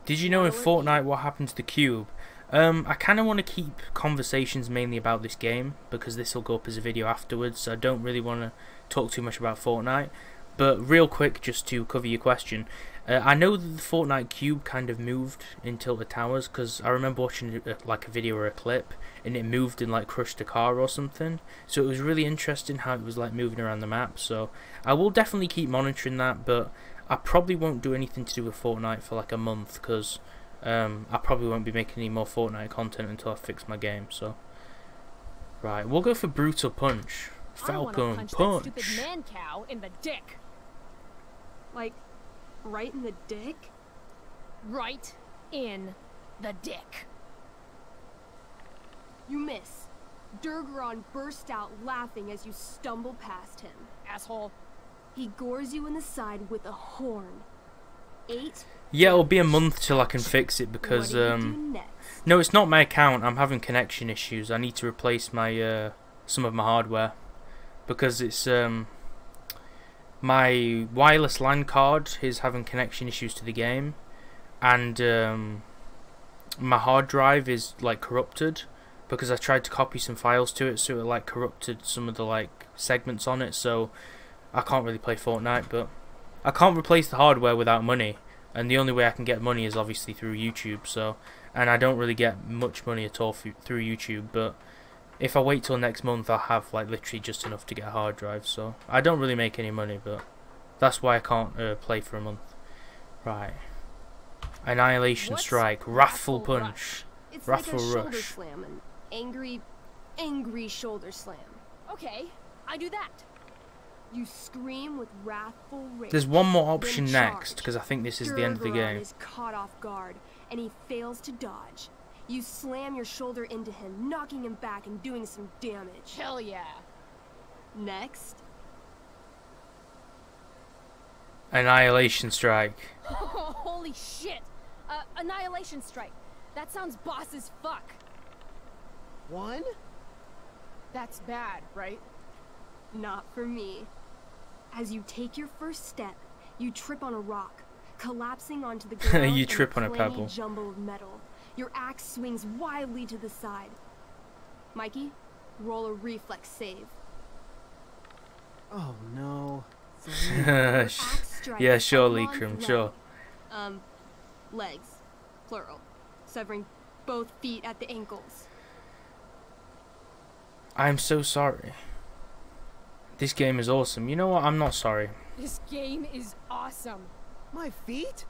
Did you know in Fortnite what happened to the cube? I kind of want to keep conversations mainly about this game, because this will go up as a video afterwards, so I don't really want to talk too much about Fortnite. But real quick, just to cover your question, I know that the Fortnite cube kind of moved in Tilted Towers, because I remember watching like a video or a clip, and it moved and like crushed a car or something. So it was really interesting how it was like moving around the map. So I will definitely keep monitoring that, but I probably won't do anything to do with Fortnite for like a month, because I probably won't be making any more Fortnite content until I fix my game. So right, we'll go for Brutal Punch. Falcon Punch. That stupid man cow in the dick. Like, right in the dick? Right in the dick. You miss. Durgaron burst out laughing as you stumble past him. Asshole. He gores you in the side with a horn. 8. Yeah, it'll be a month till I can fix it, because What do you do next? no, it's not my account. I'm having connection issues. I need to replace my some of my hardware, because it's my wireless LAN card is having connection issues to the game, and my hard drive is like corrupted, because I tried to copy some files to it, so it like corrupted some of the like segments on it, so I can't really play Fortnite. But I can't replace the hardware without money, and the only way I can get money is obviously through YouTube. So, and I don't really get much money at all through YouTube, but if I wait till next month, I'll have like literally just enough to get a hard drive. So I don't really make any money, but that's why I can't play for a month. Right. Annihilation What's Strike, Wrathful Punch, It's Wrathful like a shoulder Rush. slam, an angry shoulder slam. Okay, I do that. You scream with wrathful rage. There's one more then option charge. next, because I think this is the end of the Durgaron game. is caught off guard, and he fails to dodge. You slam your shoulder into him, knocking him back and doing some damage. Hell yeah. Next, Annihilation Strike. Holy shit. Annihilation Strike. That sounds boss as fuck. 1? That's bad, right? Not for me. As you take your first step, you trip on a rock, collapsing onto the ground. You trip on a clangy pebble. Jumble of metal. Your axe swings wildly to the side. Mikey, roll a reflex save. Oh no. Yeah, sure, Leekram, sure. Legs, plural, severing both feet at the ankles. I'm so sorry. This game is awesome. You know what? I'm not sorry. This game is awesome. My feet?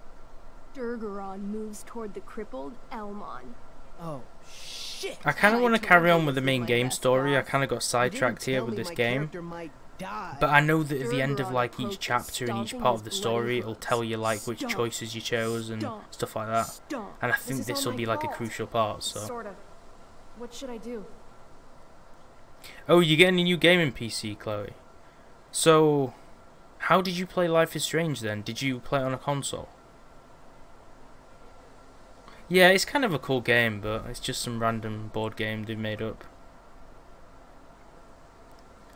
Durgaron moves toward the crippled Elmon. Oh, shit. I kind of want to carry on with the main my game best story. I boss. kind of got You didn't sidetracked here tell with me this my game. character might die. But I know that at the end of Durgaron like each approaches, chapter and each stomping part his of the bloody story, it'll hooves. tell you like which Stomp, choices you chose and stomp, stuff like that. stomp. And I think is this all will my be like a fault. crucial part. So. Sort of. What should I do? Oh, you're getting a new gaming PC, Chloe. So, how did you play Life is Strange then? Did you play it on a console? Yeah, it's kind of a cool game, but it's just some random board game they've made up.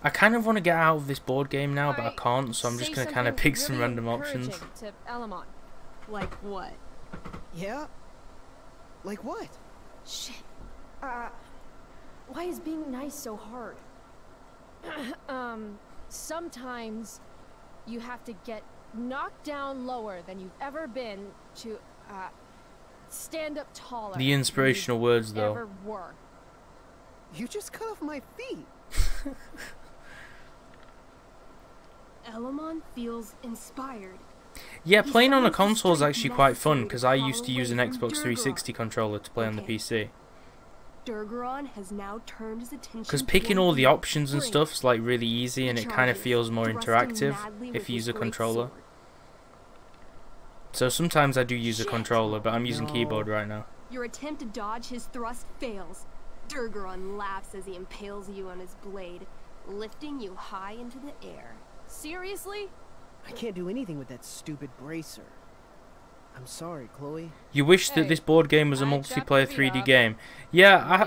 I kind of want to get out of this board game now, but I can't, so I'm just going to kind of pick some random options. To Elamon. Like what? Yeah? Like what? Shit. Why is being nice so hard? Sometimes you have to get knocked down lower than you've ever been to, stand up taller. The inspirational words, though. Ever were. You just cut off my feet. Elamon feels inspired. Yeah, playing on a finds the console is strength actually quite fun, necessary because to I crawl used to use an away from Xbox 360 controller to play on the Okay. PC. Durgaron has now turned his attention. Because picking all the options and stuff is like really easy, and it kind of feels more interactive if you use a controller. So sometimes I do use a controller, but I'm using keyboard right now. Your attempt to dodge his thrust fails. Durgaron laughs as he impales you on his blade, lifting you high into the air. Seriously? I can't do anything with that stupid bracer. I'm sorry, Chloe. You wish that this board game was a multiplayer 3D game. Yeah,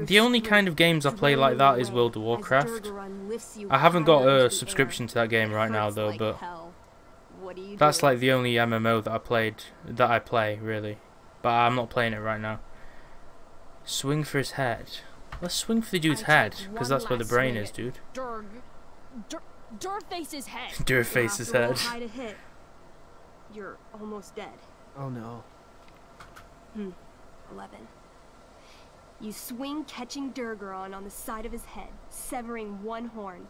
the only kind of games I play like that is World of Warcraft. I haven't got a subscription to that game right now though, but that's like the only MMO that I play really. But I'm not playing it right now. Swing for his head. Let's swing for the dude's head, because that's where the brain is, dude. Durface's head. Durface's head. High to hit. You're almost dead. Oh no. 11. You swing, catching Durgaron on the side of his head, severing one horn.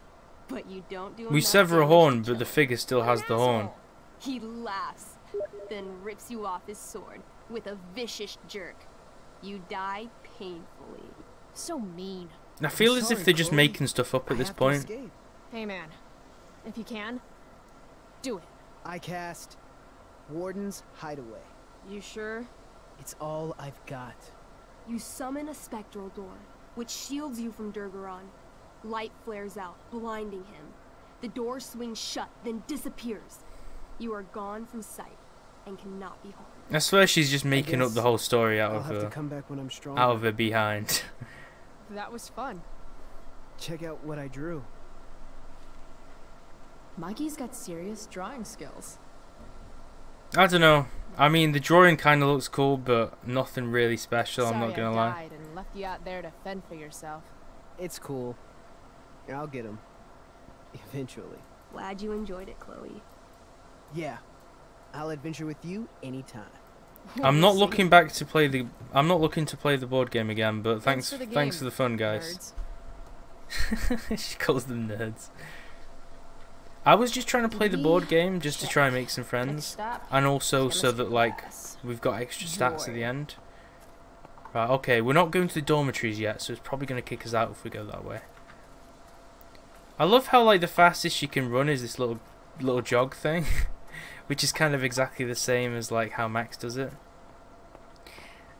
But you don't do We enough sever a damage horn, to but the kill figure still has the horn. He laughs, then rips you off his sword with a vicious jerk. You die painfully. So mean. I feel as if they're just making stuff up at this point. Hey man, if you can, do it. I cast Warden's Hideaway. You sure? It's all I've got. You summon a spectral door, which shields you from Durgaron. Light flares out, blinding him. The door swings shut, then disappears. You are gone from sight, and cannot be harmed. I swear she's just making up the whole story out I'll of have to her, come back when I'm stronger. out of her behind. That was fun. Check out what I drew. Mikey's got serious drawing skills. I don't know. I mean, the drawing kind of looks cool, but nothing really special. I'm not Sorry gonna I lie. died and left you out there to fend for yourself. It's cool. I'll get him. Eventually. Glad you enjoyed it, Chloe. Yeah. I'll adventure with you anytime. I'm not looking back to play the. I'm not looking to play the board game again. But thanks for the fun, guys. She calls them nerds. I was just trying to play the board game just to try and make some friends, and also so that like we've got extra stats at the end. Right. Okay. We're not going to the dormitories yet, so it's probably going to kick us out if we go that way. I love how like the fastest you can run is this little jog thing. Which is kind of exactly the same as like how Max does it.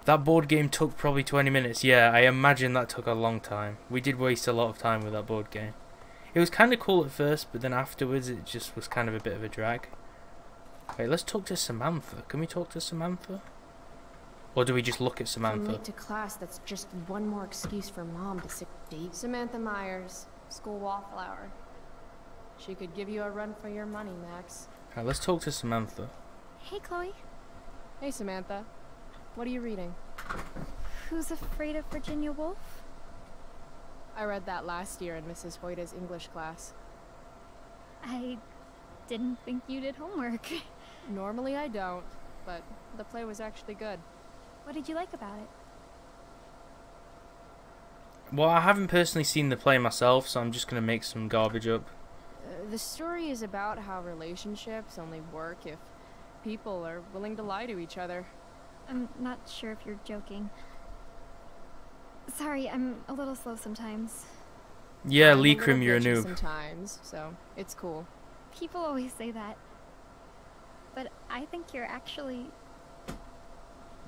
That board game took probably 20 minutes. Yeah, I imagine that took a long time. We did waste a lot of time with that board game. It was kind of cool at first, but then afterwards it just was kind of a bit of a drag. Okay, let's talk to Samantha. Can we talk to Samantha? Or do we just look at I'm Samantha? late to class. That's just one more excuse for Mom to sick Dave. Samantha Myers, school wallflower. She could give you a run for your money, Max. Alright, let's talk to Samantha. Hey, Chloe. Hey, Samantha. What are you reading? Who's Afraid of Virginia Woolf? I read that last year in Mrs. Hoyta's English class. I didn't think you did homework. Normally I don't, but the play was actually good. What did you like about it? Well, I haven't personally seen the play myself, so I'm just going to make some garbage up. The story is about how relationships only work if people are willing to lie to each other. I'm not sure if you're joking. Sorry, I'm a little slow sometimes. Yeah, I'm a Lee little Krim, you're a glitchy noob. sometimes, so it's cool. People always say that. But I think you're actually...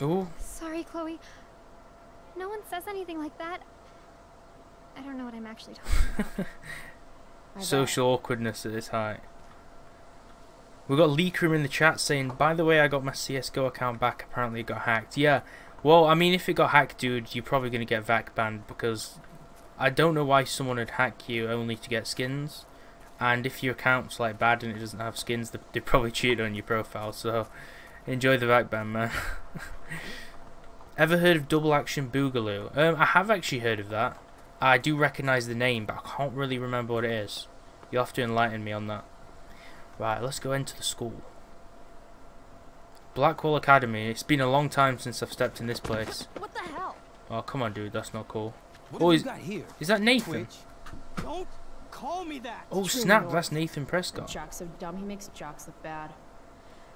Ooh. Sorry, Chloe. No one says anything like that. I don't know what I'm actually talking about. Social awkwardness at this height. We got Lee Krim in the chat saying, by the way, I got my CSGO account back. Apparently it got hacked. Yeah. Well, I mean, if it got hacked, dude, you're probably going to get VAC banned because I don't know why someone would hack you only to get skins. And if your account's like bad and it doesn't have skins, they probably cheated on your profile. So enjoy the VAC ban, man. Ever heard of Double Action Boogaloo? I have actually heard of that. I do recognise the name, but I can't really remember what it is. You'll have to enlighten me on that. Right, let's go into the school. Blackwell Academy. It's been a long time since I've stepped in this place. What the hell? Oh, come on, dude. That's not cool. What Oh, have you got here? is that Nathan? Twitch? Don't call me that. Oh, True snap. north. That's Nathan Prescott. Jock's so dumb, he makes jocks look bad.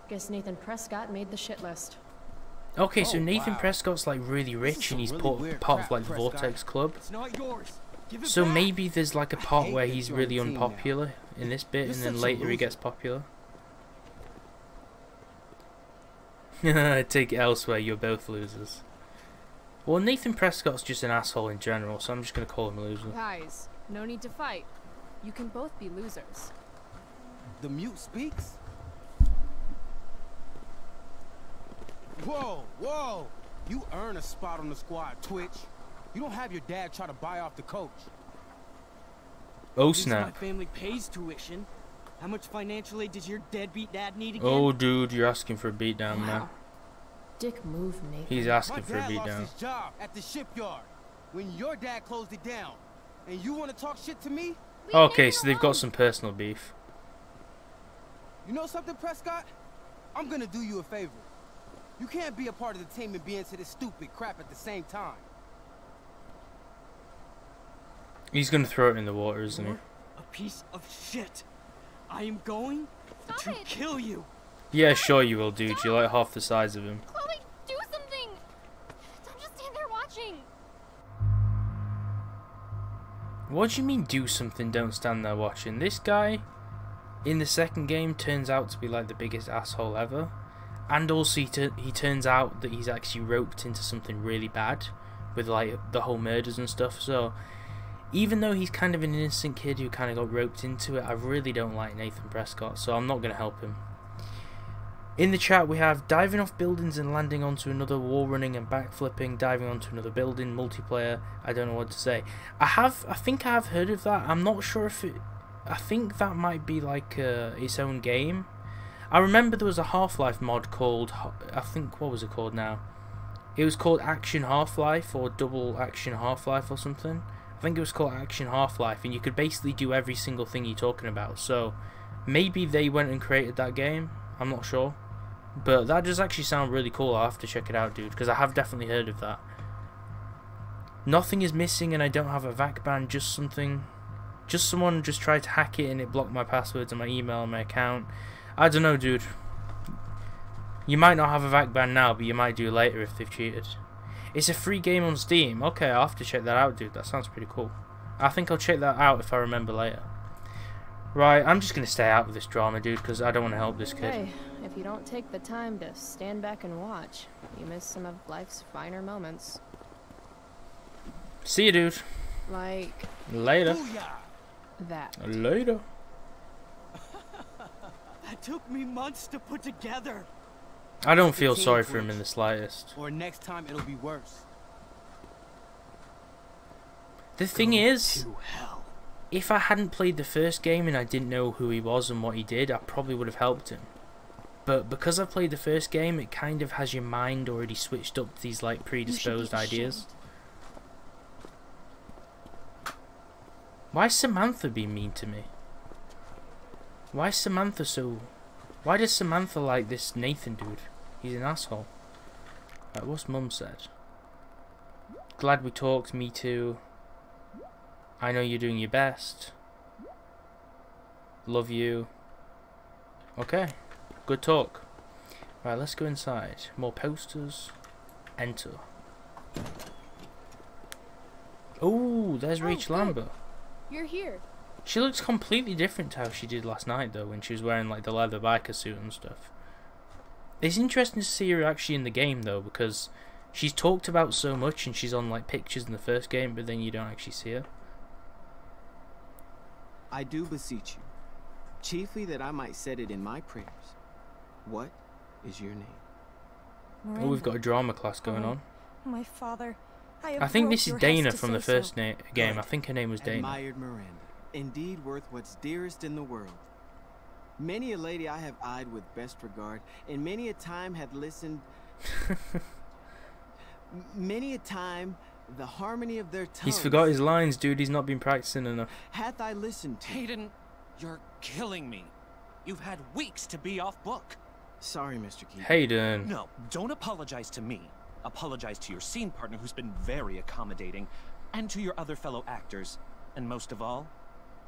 Guess Nathan Prescott made the shit list. Okay, so Oh, Nathan wow. Prescott's like really rich some and he's really part weird of crap, like the Prescott. Vortex Club. It's not yours. Give it So back. maybe there's like a part hate where that he's you're on really the team now. unpopular in this bit You're and then such a later he loser. gets popular. Take it elsewhere, you're both losers. Well, Nathan Prescott's just an asshole in general, so I'm just going to call him a loser. Guys, no need to fight. You can both be losers. The mute speaks? Whoa, whoa! You earn a spot on the squad, Twitch. You don't have your dad try to buy off the coach. Oh, At least my snap. family pays tuition. How much financial aid does your deadbeat dad need again? Oh, dude, you're asking for a beatdown, man. Wow. Dick move, Nathan. He's My asking for a dad lost beatdown. his job at the shipyard when your dad closed it down. And you want to talk shit to me? Okay, so they've got some personal beef. You know something, Prescott? I'm gonna do you a favor. You can't be a part of the team and be into this stupid crap at the same time. He's going to throw it in the water, isn't he? You're a piece of shit. I am going Stop to it. kill you. Yeah, sure you will, dude. You're like half the size of him. Chloe, do something! Don't just stand there watching! What do you mean do something, don't stand there watching? This guy, in the second game, turns out to be like the biggest asshole ever. And also he turns out that he's actually roped into something really bad. With like the whole murders and stuff. So, even though he's kind of an innocent kid who kind of got roped into it, I really don't like Nathan Prescott. So I'm not going to help him. In the chat we have diving off buildings and landing onto another, wall running and backflipping, diving onto another building, multiplayer. I don't know what to say. I think I have heard of that. I'm not sure if it... I think that might be like its own game. I remember there was a Half-Life mod called... I think, what was it called now? It was called Action Half-Life or Double Action Half-Life or something. I think it was called Action Half-Life, and you could basically do every single thing you're talking about. So maybe they went and created that game. I'm not sure. But that does actually sound really cool. I'll have to check it out, dude, because I have definitely heard of that. Nothing is missing and I don't have a VAC ban, just something... Just someone just tried to hack it and it blocked my passwords and my email and my account. I don't know, dude. You might not have a VAC ban now, but you might do later if they've cheated. It's a free game on Steam. Okay, I'll have to check that out, dude. That sounds pretty cool. I think I'll check that out if I remember later. Right, I'm just going to stay out of this drama, dude, because I don't want to help this kid. Hey, if you don't take the time to stand back and watch, you miss some of life's finer moments. See you, dude. Like Later. that. Later. That took me months to put together. I don't feel Continue, sorry for him please. in the slightest. Or next time it'll be worse. The thing is, To hell. if I hadn't played the first game and I didn't know who he was and what he did, I probably would have helped him. But because I played the first game, it kind of has your mind already switched up to these like predisposed ideas. Why is Samantha being mean to me? Why is Samantha so... Why does Samantha like this Nathan dude? He's an asshole. Right, what's Mum said? Glad we talked, me too. I know you're doing your best. Love you. Okay, good talk. Right, let's go inside. More posters. Enter. Oh, there's Rachel Amber. You're here. She looks completely different to how she did last night, though, when she was wearing like the leather biker suit and stuff. It's interesting to see her actually in the game, though, because she's talked about so much and she's on like pictures in the first game, but then you don't actually see her. I do beseech you, chiefly that I might set it in my prayers. What is your name? Oh, we've got a drama class going on. My father, I think this is Dana from the first game. I think her name was Dana. Admired Miranda, indeed worth what's dearest in the world. Many a lady I have eyed with best regard, and many a time had listened. Many a time, the harmony of their tongues. He's forgot his lines, dude. He's not been practicing enough. Hath I listened to. Hayden, you're killing me. You've had weeks to be off book. Sorry, Mr. Keaton. Hayden. No, don't apologize to me. Apologize to your scene partner, who's been very accommodating, and to your other fellow actors, and most of all,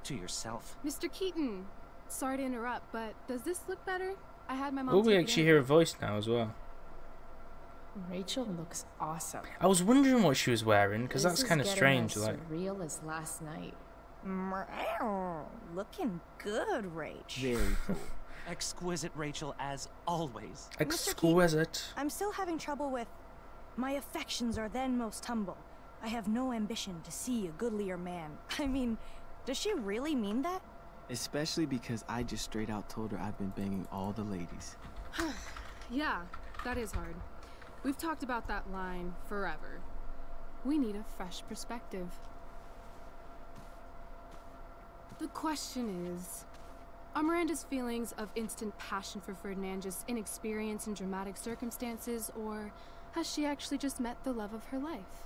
to yourself. Mr. Keaton, sorry to interrupt, but does this look better? I had my mom. Oh, we take it actually in. hear a voice now as well. Rachel looks awesome. I was wondering what she was wearing, because that's kind of strange. As Like, surreal as last night. Looking good, Rach. Very cool. Exquisite, Rachel, as always. exquisite. I'm still having trouble with... My affections are then most humble. I have no ambition to see a goodlier man. I mean, does she really mean that? Especially because I just straight out told her I've been banging all the ladies. Yeah, that is hard. We've talked about that line forever. We need a fresh perspective. The question is, are Miranda's feelings of instant passion for Ferdinand just inexperience in dramatic circumstances, or has she actually just met the love of her life?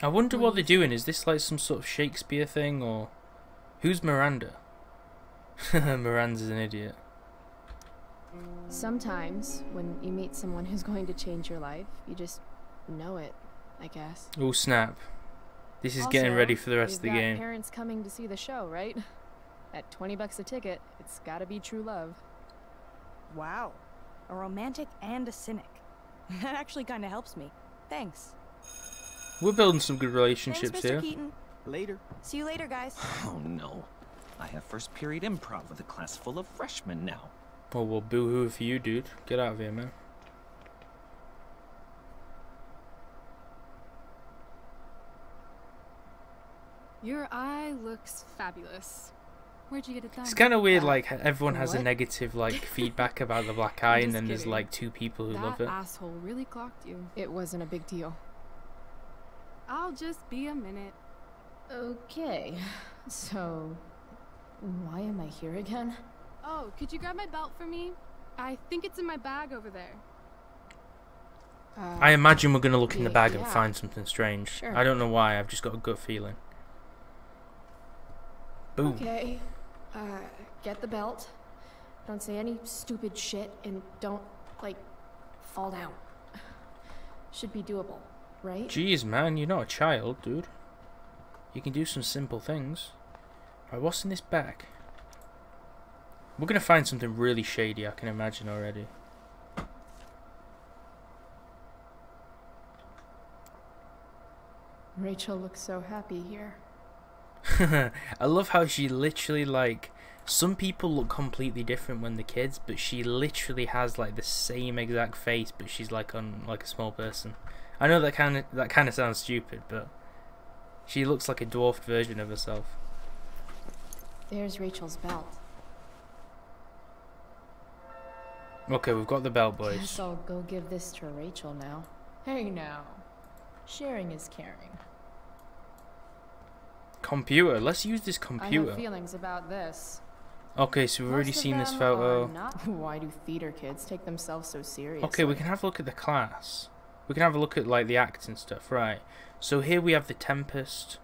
I wonder what they're doing. Is this like some sort of Shakespeare thing, or who's Miranda? Miranda's an idiot. Sometimes, when you meet someone who's going to change your life, you just know it, I guess. Oh snap! This is Also, getting ready for the rest of the we've got game. Parents coming to see the show, right? At $20 a ticket, it's gotta be true love. Wow. A romantic and a cynic. That actually kind of helps me. Thanks. We're building some good relationships Thanks, Mr. here. Keaton. Later. See you later, guys. Oh no. I have first period improv with a class full of freshmen now. Oh well, boo-hoo for you, dude. Get out of here, man. Your eye looks fabulous. Where'd you get it done? It's kind of weird, like everyone has a What? negative like feedback about the black eye, I'm and just then there's kidding. like 2 people who love That it. asshole really clocked you. It wasn't a big deal. I'll just be a minute. Okay, so why am I here again? Oh, could you grab my belt for me? I think it's in my bag over there. I imagine we're gonna look in the bag and yeah. find something strange. Sure. I don't know why. I've just got a gut feeling. Boom. Okay, get the belt. Don't say any stupid shit, and don't, like, fall down. Should be doable, right? Jeez, man, you're not a child, dude. You can do some simple things. Right, what's in this bag? We're gonna find something really shady, I can imagine already. Rachel looks so happy here. I love how she literally, like, some people look completely different when they're kids, but she literally has like the same exact face, but she's like on like a small person. I know that kind of sounds stupid, but she looks like a dwarfed version of herself. There's Rachel's belt. Okay, we've got the bell, boys. Guess I'll go give this to Rachel now. Hey now. Sharing is caring. Computer. Let's use this computer. I have feelings about this. Okay, so we've already seen this photo. Why do theater kids take themselves so seriously? Okay, we can have a look at the class. We can have a look at like the act and stuff, right? So here we have The Tempest,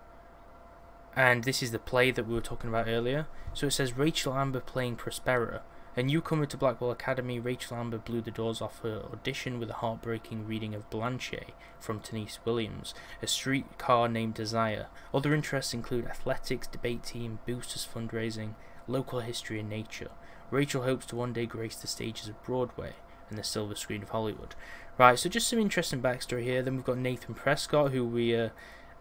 and this is the play that we were talking about earlier. So it says Rachel Amber playing Prospera. A newcomer to Blackwell Academy, Rachel Amber blew the doors off her audition with a heartbreaking reading of Blanche from Tennessee Williams, A Streetcar Named Desire. Other interests include athletics, debate team, boosters fundraising, local history and nature. Rachel hopes to one day grace the stages of Broadway and the silver screen of Hollywood. Right, so just some interesting backstory here. Then we've got Nathan Prescott, who we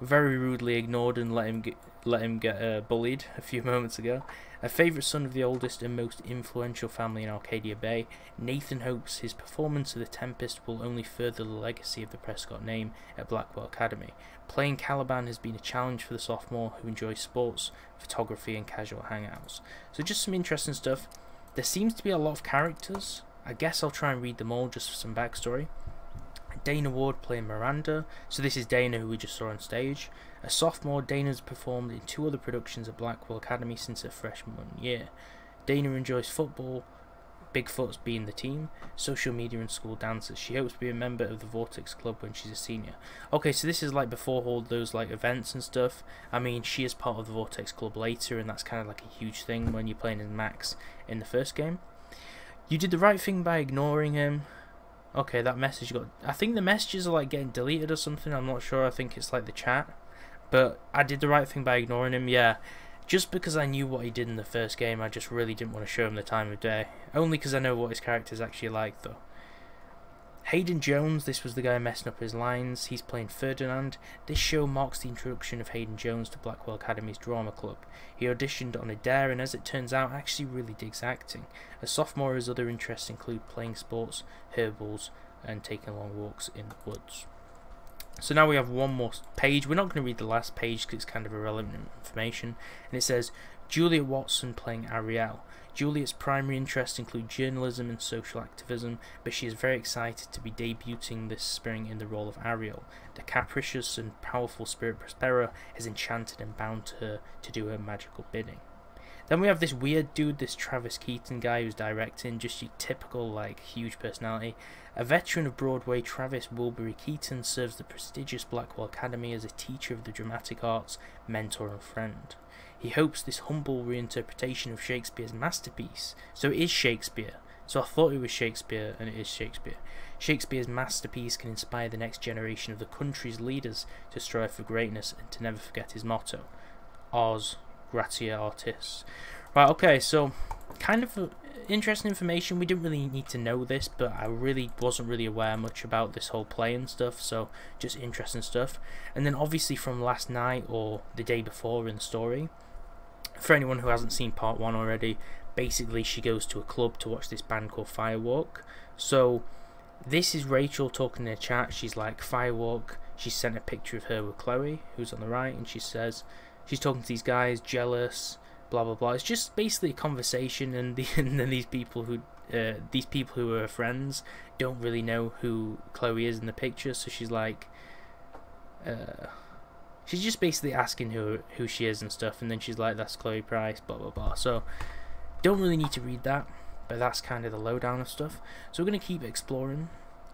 very rudely ignored and let him get bullied a few moments ago. A favourite son of the oldest and most influential family in Arcadia Bay, Nathan hopes his performance of The Tempest will only further the legacy of the Prescott name at Blackwell Academy. Playing Caliban has been a challenge for the sophomore who enjoys sports, photography and casual hangouts. So just some interesting stuff. There seems to be a lot of characters. I guess I'll try and read them all just for some backstory. Dana Ward playing Miranda. So this is Dana, who we just saw on stage. A sophomore, Dana's performed in 2 other productions at Blackwell Academy since her freshman year. Dana enjoys football, Bigfoot's being the team, social media and school dances. She hopes to be a member of the Vortex Club when she's a senior. Okay, so this is like before all those like events and stuff. I mean, she is part of the Vortex Club later, and that's kind of like a huge thing when you're playing as Max in the first game. You did the right thing by ignoring him. Okay, that message got... I think the messages are like getting deleted or something. I'm not sure. I think it's like the chat. But I did the right thing by ignoring him, yeah. Just because I knew what he did in the first game, I just really didn't want to show him the time of day. Only because I know what his character's actually like, though. Hayden Jones, this was the guy messing up his lines. He's playing Ferdinand. This show marks the introduction of Hayden Jones to Blackwell Academy's drama club. He auditioned on a dare and, as it turns out, actually really digs acting. A sophomore, his other interests include playing sports, herbals, and taking long walks in the woods. So now we have one more page. We're not going to read the last page because it's kind of irrelevant information. And it says, Juliet Watson playing Ariel. Juliet's primary interests include journalism and social activism, but she is very excited to be debuting this spring in the role of Ariel. The capricious and powerful spirit Prospera is enchanted and bound to her to do her magical bidding. Then we have this weird dude, this Travis Keaton guy who's directing, just your typical, like, huge personality. A veteran of Broadway, Travis Wilbury Keaton serves the prestigious Blackwell Academy as a teacher of the dramatic arts, mentor and friend. He hopes this humble reinterpretation of Shakespeare's masterpiece. So it is Shakespeare. So I thought it was Shakespeare, and it is Shakespeare. Shakespeare's masterpiece can inspire the next generation of the country's leaders to strive for greatness and to never forget his motto, Ars Gratia Artis. Right, okay, so kind of interesting information. We didn't really need to know this, but I really wasn't really aware much about this whole play and stuff, so just interesting stuff. And then obviously from last night or the day before in the story, for anyone who hasn't seen part 1 already, basically she goes to a club to watch this band called Firewalk. So this is Rachel talking in a chat. She's like, Firewalk. She sent a picture of her with Chloe, who's on the right, and she says she's talking to these guys, jealous, blah blah blah. It's just basically a conversation, and then these people who are her friends don't really know who Chloe is in the picture. So she's like, she's just basically asking who she is and stuff, and then she's like, that's Chloe Price, blah blah blah. So don't really need to read that, but that's kind of the lowdown of stuff. So we're gonna keep exploring.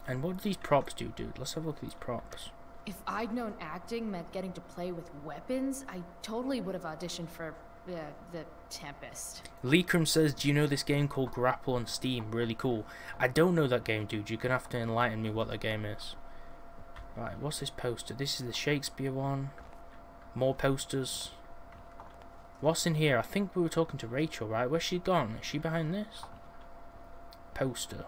And what do these props do, dude? Let's have a look at these props. If I'd known acting meant getting to play with weapons, I totally would have auditioned for the Tempest. Leekram says, do you know this game called Grapple on Steam? Really cool. I don't know that game, dude. You're gonna have to enlighten me what that game is. Right, what's this poster? This is the Shakespeare one. More posters. What's in here? I think we were talking to Rachel, right? Where's she gone? Is she behind this? Poster.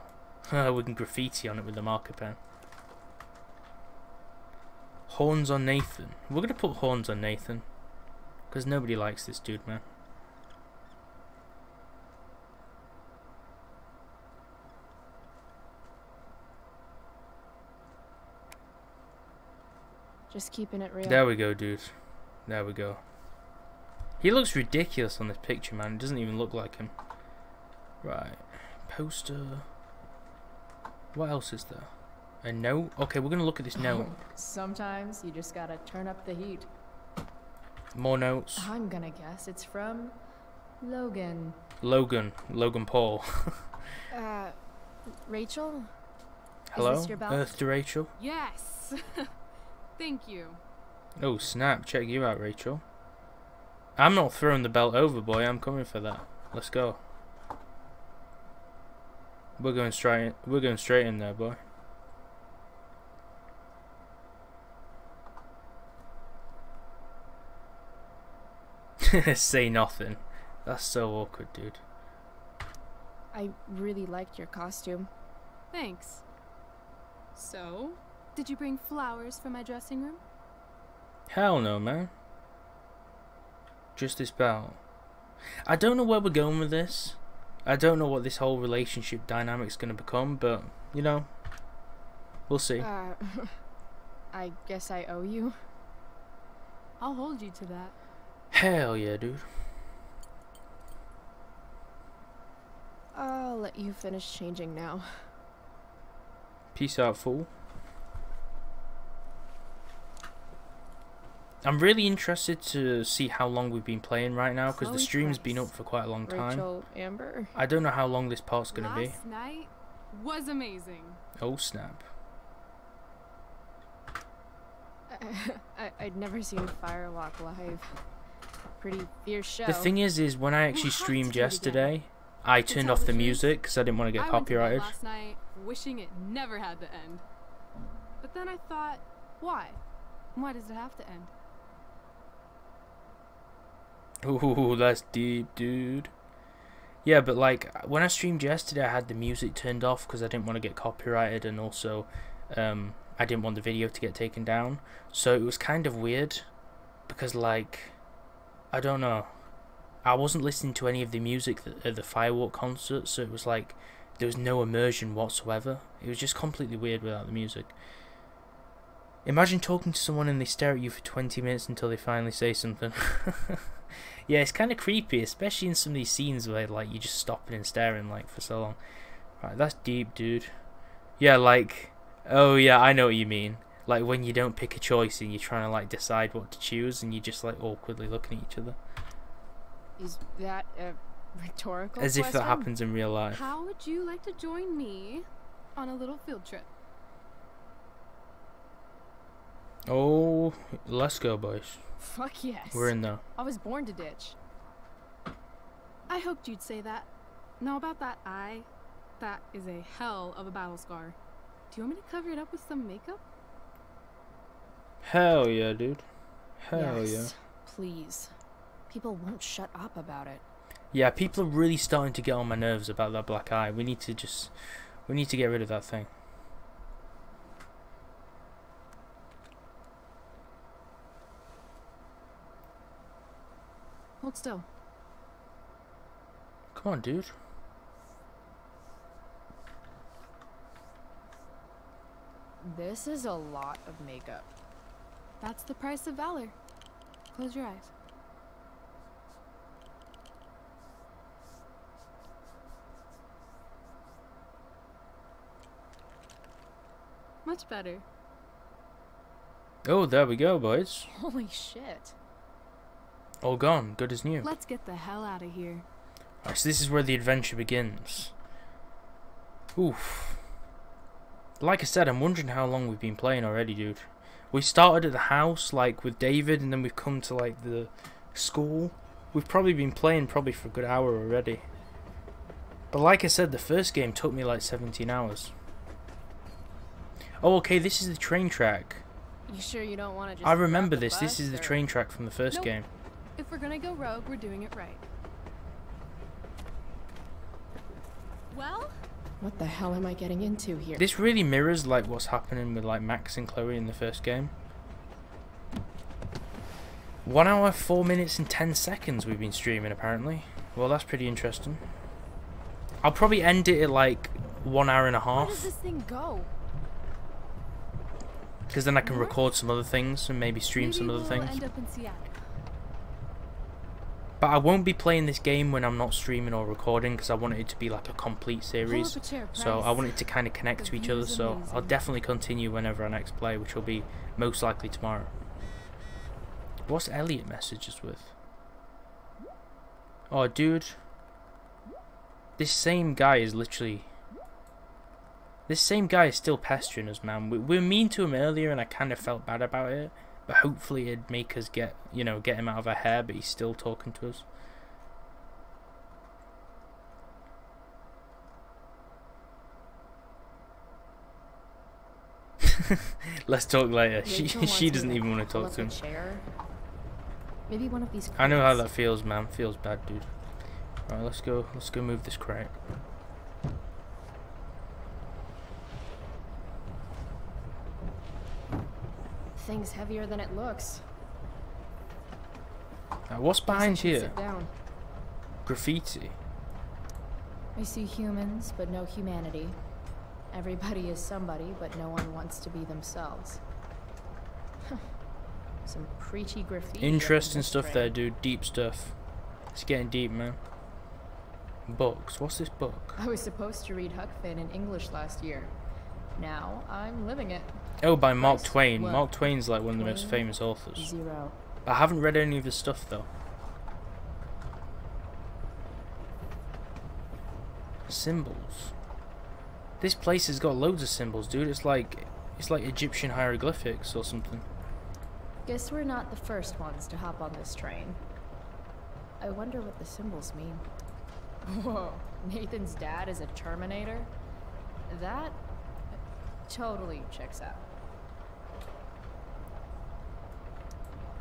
We can graffiti on it with the marker pen. Horns on Nathan. We're going to put horns on Nathan. Because nobody likes this dude, man. Just keeping it real. There we go, dude. There we go. He looks ridiculous on this picture, man. It doesn't even look like him. Right. Poster. What else is there? A note? Okay, we're gonna look at this note. Sometimes you just gotta turn up the heat. More notes. I'm gonna guess it's from Logan. Logan Paul. Rachel? Hello? Is this your belt? Earth to Rachel. Yes. Thank you. Oh snap, check you out, Rachel. I'm not throwing the belt over, boy. I'm coming for that. Let's go. We're going straight in there, boy. Say nothing. That's so awkward, dude. I really liked your costume. Thanks. So, did you bring flowers for my dressing room? Hell no, man. Just this belt. I don't know where we're going with this. I don't know what this whole relationship dynamic's gonna become, but, you know, we'll see. I guess I owe you. I'll hold you to that. Hell yeah, dude. I'll let you finish changing now. Peace out, fool. I'm really interested to see how long we've been playing right now, because the stream's been up for quite a long time. Rachel Amber. I don't know how long this part's gonna be. Last night was amazing. Oh snap. I'd never seen Firewalk live. Pretty fierce show. The thing is when I actually streamed yesterday, I turned off the music because I didn't want to get copyrighted. I went to bed last night wishing it never had to end. But then I thought, why? Why does it have to end? Ooh, that's deep, dude. Yeah, but like when I streamed yesterday, I had the music turned off because I didn't want to get copyrighted, and also I didn't want the video to get taken down. So it was kind of weird because, like, I don't know, I wasn't listening to any of the music at the Firewalk concert, so it was like there was no immersion whatsoever. It was just completely weird without the music. Imagine talking to someone and they stare at you for 20 minutes until they finally say something. Yeah, it's kind of creepy, especially in some of these scenes where like you're just stopping and staring like for so long. Right, that's deep, dude. Yeah, like, oh yeah, I know what you mean. Like when you don't pick a choice and you're trying to like decide what to choose and you're just like awkwardly looking at each other. Is that a rhetorical As question? if that happens in real life. How would you like to join me on a little field trip? Oh, let's go, boys. Fuck yes. We're in there. I was born to ditch. I hoped you'd say that. Now about that eye, that is a hell of a battle scar. Do you want me to cover it up with some makeup? Hell yeah, dude. Hell yes, please. People won't shut up about it. Yeah, people are really starting to get on my nerves about that black eye. We need to get rid of that thing. Hold still. Come on, dude. This is a lot of makeup. That's the price of valor. Close your eyes. Much better. Oh, there we go, boys. Holy shit. All gone, good as new. Let's get the hell out of here. Alright, so this is where the adventure begins. Oof. Like I said, I'm wondering how long we've been playing already, dude. We started at the house, like, with David, and then we've come to, like, the school. We've probably been playing for a good hour already. But like I said, the first game took me, like, 17 hours. Oh, okay, this is the train track. You sure you don't want to just I remember grab the this. This bus, is the or- train track from the first Nope. game. If we're gonna go rogue, we're doing it right. Well? What the hell am I getting into here? This really mirrors like what's happening with like Max and Chloe in the first game. 1 hour, 4 minutes and 10 seconds we've been streaming apparently. Well, that's pretty interesting. I'll probably end it at like 1 hour and a Where does half, this thing go? because then I can record some other things and maybe stream Maybe some other we'll things. end up in Seattle. But I won't be playing this game when I'm not streaming or recording, because I want it to be like a complete series. So I want it to kind of connect to each other. So I'll definitely continue whenever I next play, which will be most likely tomorrow. What's Elliot messages with? Oh, dude. This same guy is literally... This same guy is still pestering us, man. We were mean to him earlier and I kind of felt bad about it. But hopefully it'd make us get, you know, get him out of our hair, but he's still talking to us. Let's talk later. She doesn't even want to talk to him. Maybe one of these I know how that feels, man. Feels bad, dude. Alright, let's go move this crate. Thing's heavier than it looks. What's behind here? Sit down. Graffiti. I see humans, but no humanity. Everybody is somebody, but no one wants to be themselves. Some preachy graffiti. Interesting stuff there, dude. Deep stuff. It's getting deep, man. Books. What's this book? I was supposed to read Huck Finn in English last year. Now I'm living it. Oh, by Mark Twain. What? Mark Twain's like one of the most famous authors. 0. I haven't read any of his stuff though. Symbols. This place has got loads of symbols, dude. It's like Egyptian hieroglyphics or something. Guess we're not the first ones to hop on this train. I wonder what the symbols mean. Whoa, Nathan's dad is a Terminator? That totally checks out.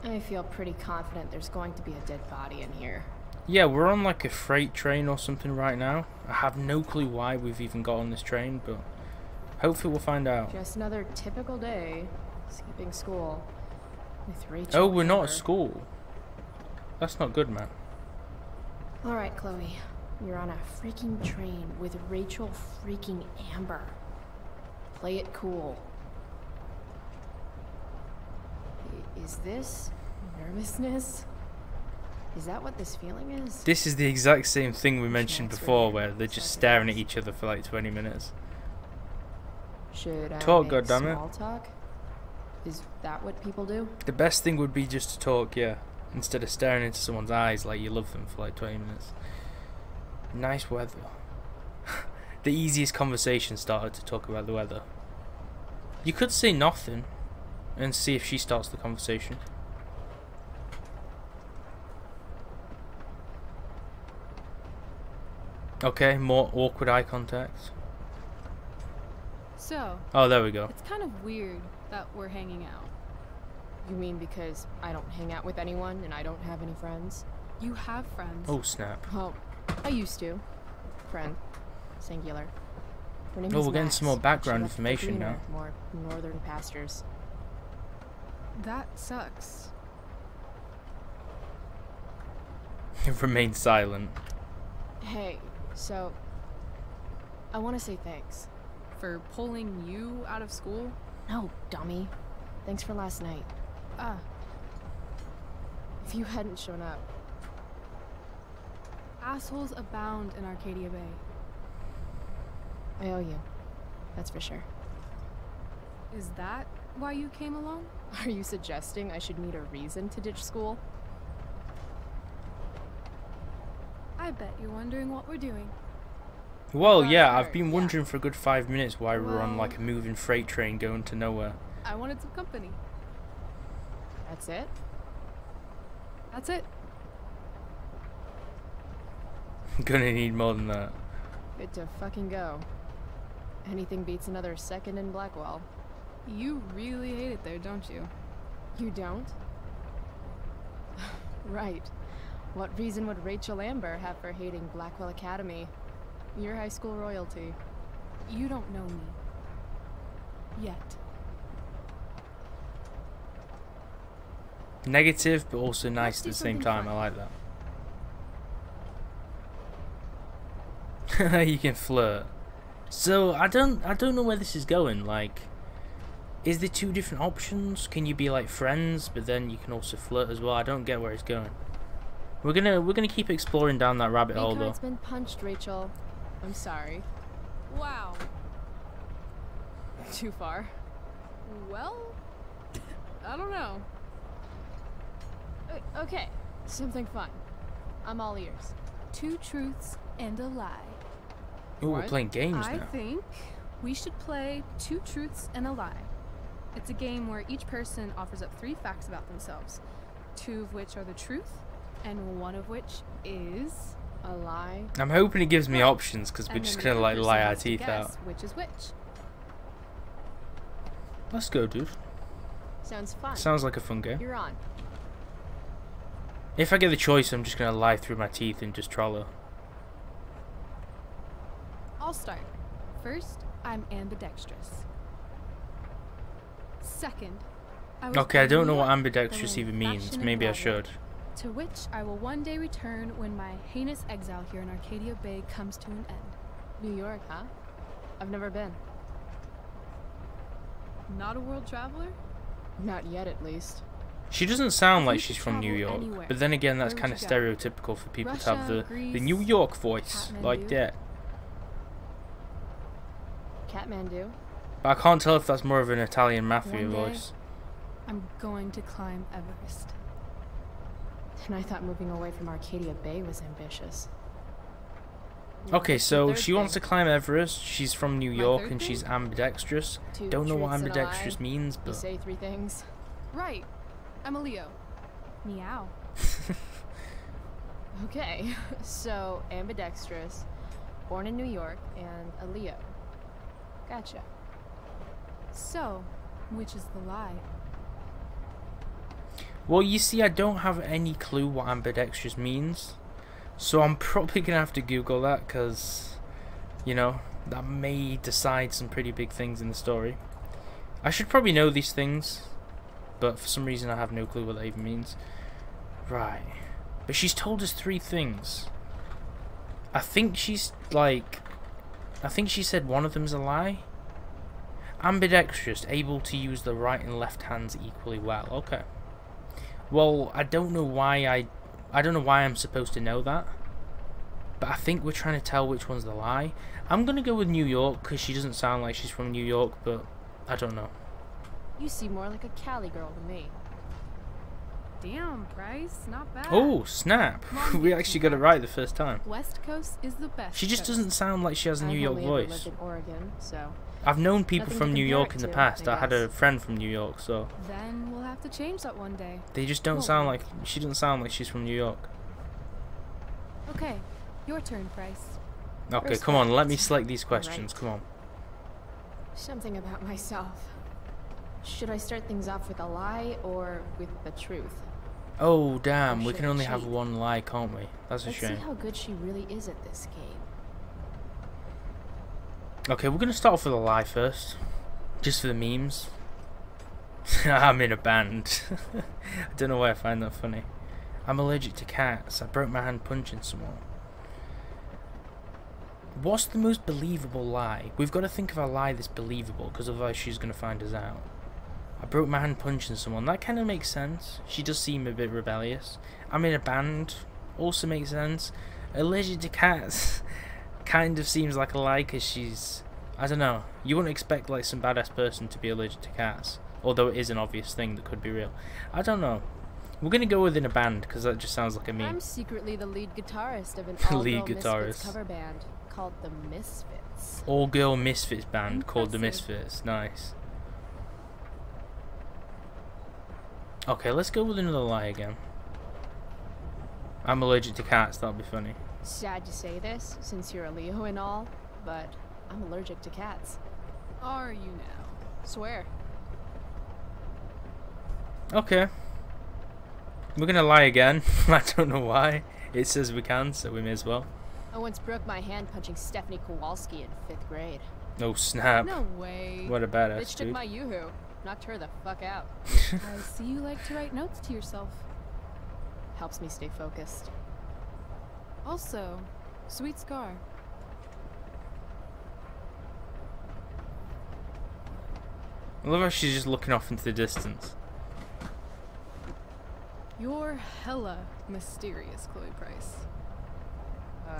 I feel pretty confident there's going to be a dead body in here. Yeah, we're on like a freight train or something right now. I have no clue why we've even got on this train, but hopefully we'll find out. Just another typical day, skipping school with Rachel. Oh, we're not at school. That's not good, man. Alright, Chloe. You're on a freaking train with Rachel freaking Amber. Play it cool. Is this nervousness? Is that what this feeling is? This is the exact same thing we mentioned before, where they're just staring at each other for like 20 minutes. Should I talk, make goddammit. small talk? Is that what people do? The best thing would be just to talk, yeah. Instead of staring into someone's eyes like you love them for like 20 minutes. Nice weather. The easiest conversation started to talk about the weather. You could say nothing and see if she starts the conversation. Okay, more awkward eye contact. So. Oh, there we go. It's kind of weird that we're hanging out. You mean because I don't hang out with anyone and I don't have any friends? You have friends. Oh, snap. Well, I used to. Friend. Singular. Her name Oh, is we're getting Max. some more background She left the information greener, now. More northern pastures. That sucks. Remain silent. Hey, so I want to say thanks. For pulling you out of school? No, dummy. Thanks for last night. If you hadn't shown up. Assholes abound in Arcadia Bay. I owe you. That's for sure. Is that why you came along? Are you suggesting I should need a reason to ditch school? I bet you're wondering what we're doing. Well, yeah, I've been wondering for a good 5 minutes why we're on like a moving freight train going to nowhere. I wanted some company. That's it? That's it. Gonna need more than that. Good to fucking go. Anything beats another second in Blackwell. You really hate it there, don't you? You don't? Right. What reason would Rachel Amber have for hating Blackwell Academy? Your high school royalty. You don't know me. Yet. Negative, but also nice at the same time. I like that. You can flirt. So I don't know where this is going. Like, is there two different options? Can you be like friends, but then you can also flirt as well? I don't get where it's going. We're gonna keep exploring down that rabbit hole though. Card's been punched, Rachel. I'm sorry. Wow. Too far. Well, I don't know. Okay, something fun. I'm all ears. 2 truths and a lie. Ooh, we're playing games I now. think we should play 2 truths and a lie. It's a game where each person offers up 3 facts about themselves, 2 of which are the truth, and 1 of which is a lie. I'm hoping it gives me options because we're just gonna like lie our teeth out. Which is which? Let's go, dude. Sounds fun. Sounds like a fun game. You're on. If I get the choice, I'm just gonna lie through my teeth and just troll her. I'll start. First, I'm ambidextrous. Second, Okay, I don't know what ambidextrous even means. Maybe I should. To which I will one day return when my heinous exile here in Arcadia Bay comes to an end. New York, huh? I've never been. Not a world traveler? Not yet, at least. She doesn't sound like she's from New York, but then again, that's kind of stereotypical for people to have the New York voice like that. Kathmandu. But I can't tell if that's more of an Italian mafia voice. I'm going to climb Everest. And I thought moving away from Arcadia Bay was ambitious. Okay, so she wants to climb Everest. She's from New York and she's ambidextrous. Don't know what ambidextrous means, but you say 3 things. Right. I'm a Leo. Meow. Okay, so ambidextrous, born in New York, and a Leo. Gotcha. So, which is the lie? Well, you see, I don't have any clue what ambidextrous means. So I'm probably going to have to Google that because, you know, that may decide some pretty big things in the story. I should probably know these things, but for some reason I have no clue what that even means. Right. But she's told us 3 things. I think she's like... I think she said one of them's a lie. Ambidextrous, able to use the right and left hands equally well. Okay. Well, I don't know why I'm supposed to know that. But I think we're trying to tell which one's the lie. I'm going to go with New York because she doesn't sound like she's from New York, but I don't know. You seem more like a Cali girl to me. Damn, Bryce, not bad. Oh, snap. We actually got it right the first time. West Coast is the best. She just doesn't sound like she has a New York voice. Lived in Oregon, so I've known people from New York in the past. I had a friend from New York, so then we'll have to change that one day. They just don't sound like she doesn't sound like she's from New York. Okay, your turn, Bryce. Okay, come on, let me select these questions. Come on. Something about myself. Should I start things off with a lie or with the truth? Oh damn, we can only have one lie, can't we? That's a shame. Let's see how good she really is at this game. Okay, we're gonna start off with a lie first. Just for the memes. I'm in a band. I don't know why I find that funny. I'm allergic to cats. I broke my hand punching someone. What's the most believable lie? We've got to think of a lie that's believable, because otherwise she's going to find us out. I broke my hand punching someone. That kind of makes sense. She does seem a bit rebellious. I'm in a band. Also makes sense. Allergic to cats kind of seems like a lie, because she's... I don't know. You wouldn't expect like some badass person to be allergic to cats. Although it is an obvious thing that could be real. I don't know. We're going to go with in a band, because that just sounds like a meme. I'm secretly the lead guitarist of an all-girl Misfits cover band called the Misfits. All-girl Misfits band called the Misfits. Nice. Okay, let's go with another lie again. I'm allergic to cats, that'll be funny. Sad to say this, since you're a Leo and all, but I'm allergic to cats. Are you now? Swear. Okay. We're gonna lie again. I don't know why. It says we can, so we may as well. I once broke my hand punching Stephanie Kowalski in 5th grade. Oh snap. No way. What a badass Bitch took my yoo-hoo. Knocked her the fuck out. I see you like to write notes to yourself. Helps me stay focused. Also, sweet scar. I love how she's just looking off into the distance. You're hella mysterious, Chloe Price.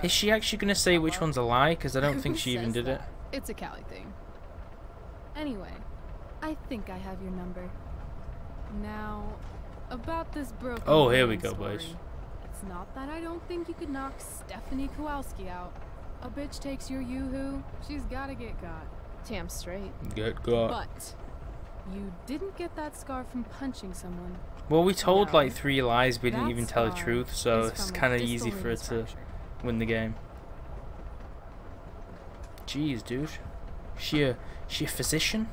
Is she actually going to say which one's a lie? Because I don't think she even did it. It's a Cali thing. Anyway, I think I have your number. Now, about this broken Oh, here we go, story. boys. It's not that I don't think you could knock Stephanie Kowalski out. A bitch takes your yoo-hoo, she's gotta get got. Damn straight. Get got. But you didn't get that scar from punching someone. Well, we told No. like 3 lies, we didn't That even tell the scar truth, so is it's from a kind of distal easy for her meniscus to fracture. win the game. Jeez, dude. She a physician?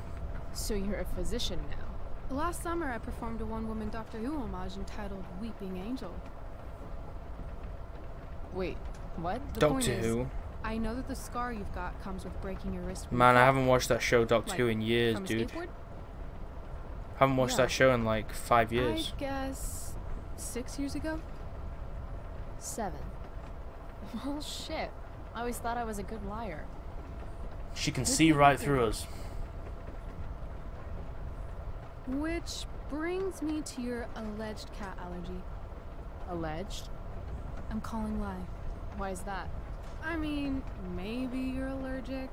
So you're a physician now? Last summer, I performed a one-woman Doctor Who homage entitled Weeping Angel. Wait, what? The point Doctor is, Who? I know that the scar you've got comes with breaking your wrist. when you Man, I fall. haven't watched that show Doctor Like, Who in years, from a dude. skateboard? Haven't watched Yeah. that show in like 5 years. I guess 6 years ago. 7. Well, shit. I always thought I was a good liar. She can see right through us. Which brings me to your alleged cat allergy. Alleged? I'm calling lie. Why is that? I mean, maybe you're allergic,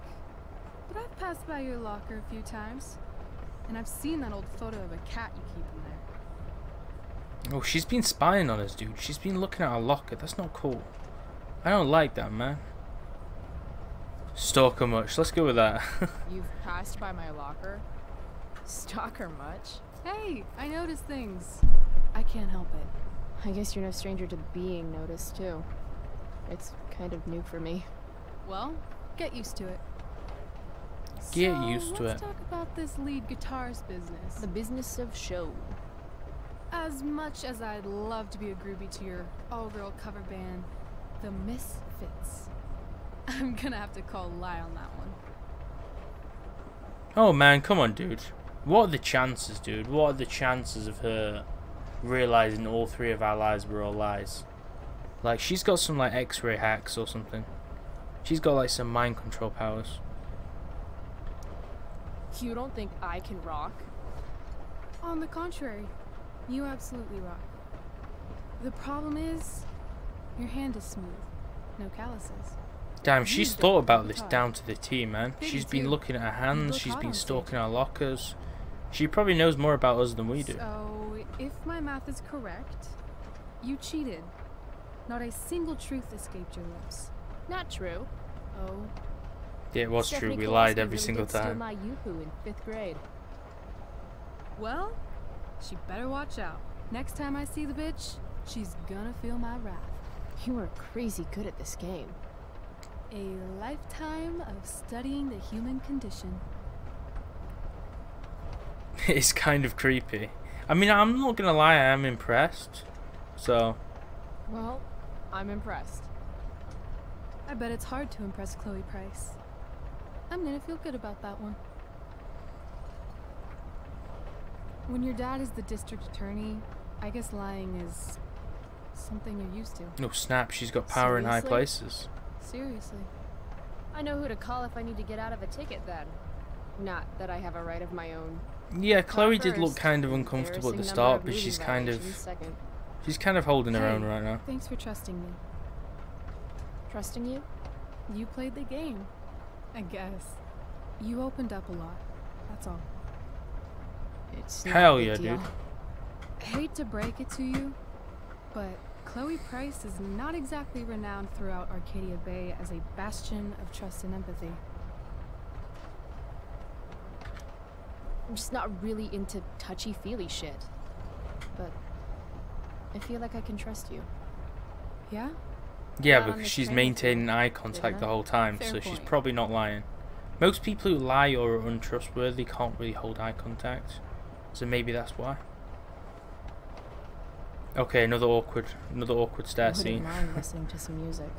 but I've passed by your locker a few times, and I've seen that old photo of a cat you keep in there. Oh, she's been spying on us, dude. She's been looking at our locker. That's not cool. I don't like that, man. Stalker much. Let's go with that. You've passed by my locker? Stalker much? Hey, I notice things. I can't help it. I guess you're no stranger to being noticed, too. It's kind of new for me. Well, get used to it. Get So, used to let's it. talk about this lead guitarist business. The business of show. As much as I'd love to be a groupie to your all-girl cover band, the Misfits, I'm gonna have to call lie on that one. Oh man, come on, dude. What are the chances, dude? What are the chances of her realizing all 3 of our lies were all lies? Like, she's got some like X-ray hacks or something. She's got like some mind control powers. You don't think I can rock? On the contrary, you absolutely rock. The problem is, your hand is smooth, no calluses. Damn, she's You don't thought about play this guitar. down to the T, man. They She's do been too. looking at her hands, look she's hot been on stage. stalking our lockers. She probably knows more about us than we do. So, if my math is correct, you cheated. Not a single truth escaped your lips. Not true. Oh, Yeah, it was Stephanie true. We Kowalski lied every really single did steal time. my yoo-hoo in 5th grade. well, she better watch out. Next time I see the bitch, she's gonna feel my wrath. You are crazy good at this game. A lifetime of studying the human condition. It's kind of creepy. I mean, I'm not gonna lie, I am impressed. So, Well, I'm impressed. I bet it's hard to impress Chloe Price. I'm gonna feel good about that one. When your dad is the district attorney, I guess lying is something you're used to. no snap, she's got power in high Seriously? places. Seriously. I know who to call if I need to get out of a ticket then. Not that I have a right of my own. Yeah, Chloe Car did look first, kind of uncomfortable at the embarrassing start, number but of she's moving kind of violations second. she's kind of holding her Hey, own right now. Thanks for trusting me. Trusting you? You played the game. I guess. You opened up a lot. That's all. It's not Hell a big yeah, deal. dude. Hate to break it to you, but Chloe Price is not exactly renowned throughout Arcadia Bay as a bastion of trust and empathy. I'm just not really into touchy-feely shit. But I feel like I can trust you. Yeah? Yeah, Not on because this she's train with you, maintaining eye didn't contact I? the whole time, Fair so she's point. probably not lying. Most people who lie or are untrustworthy can't really hold eye contact, so maybe that's why. Okay, another awkward stair I wouldn't scene. mind listening to some music.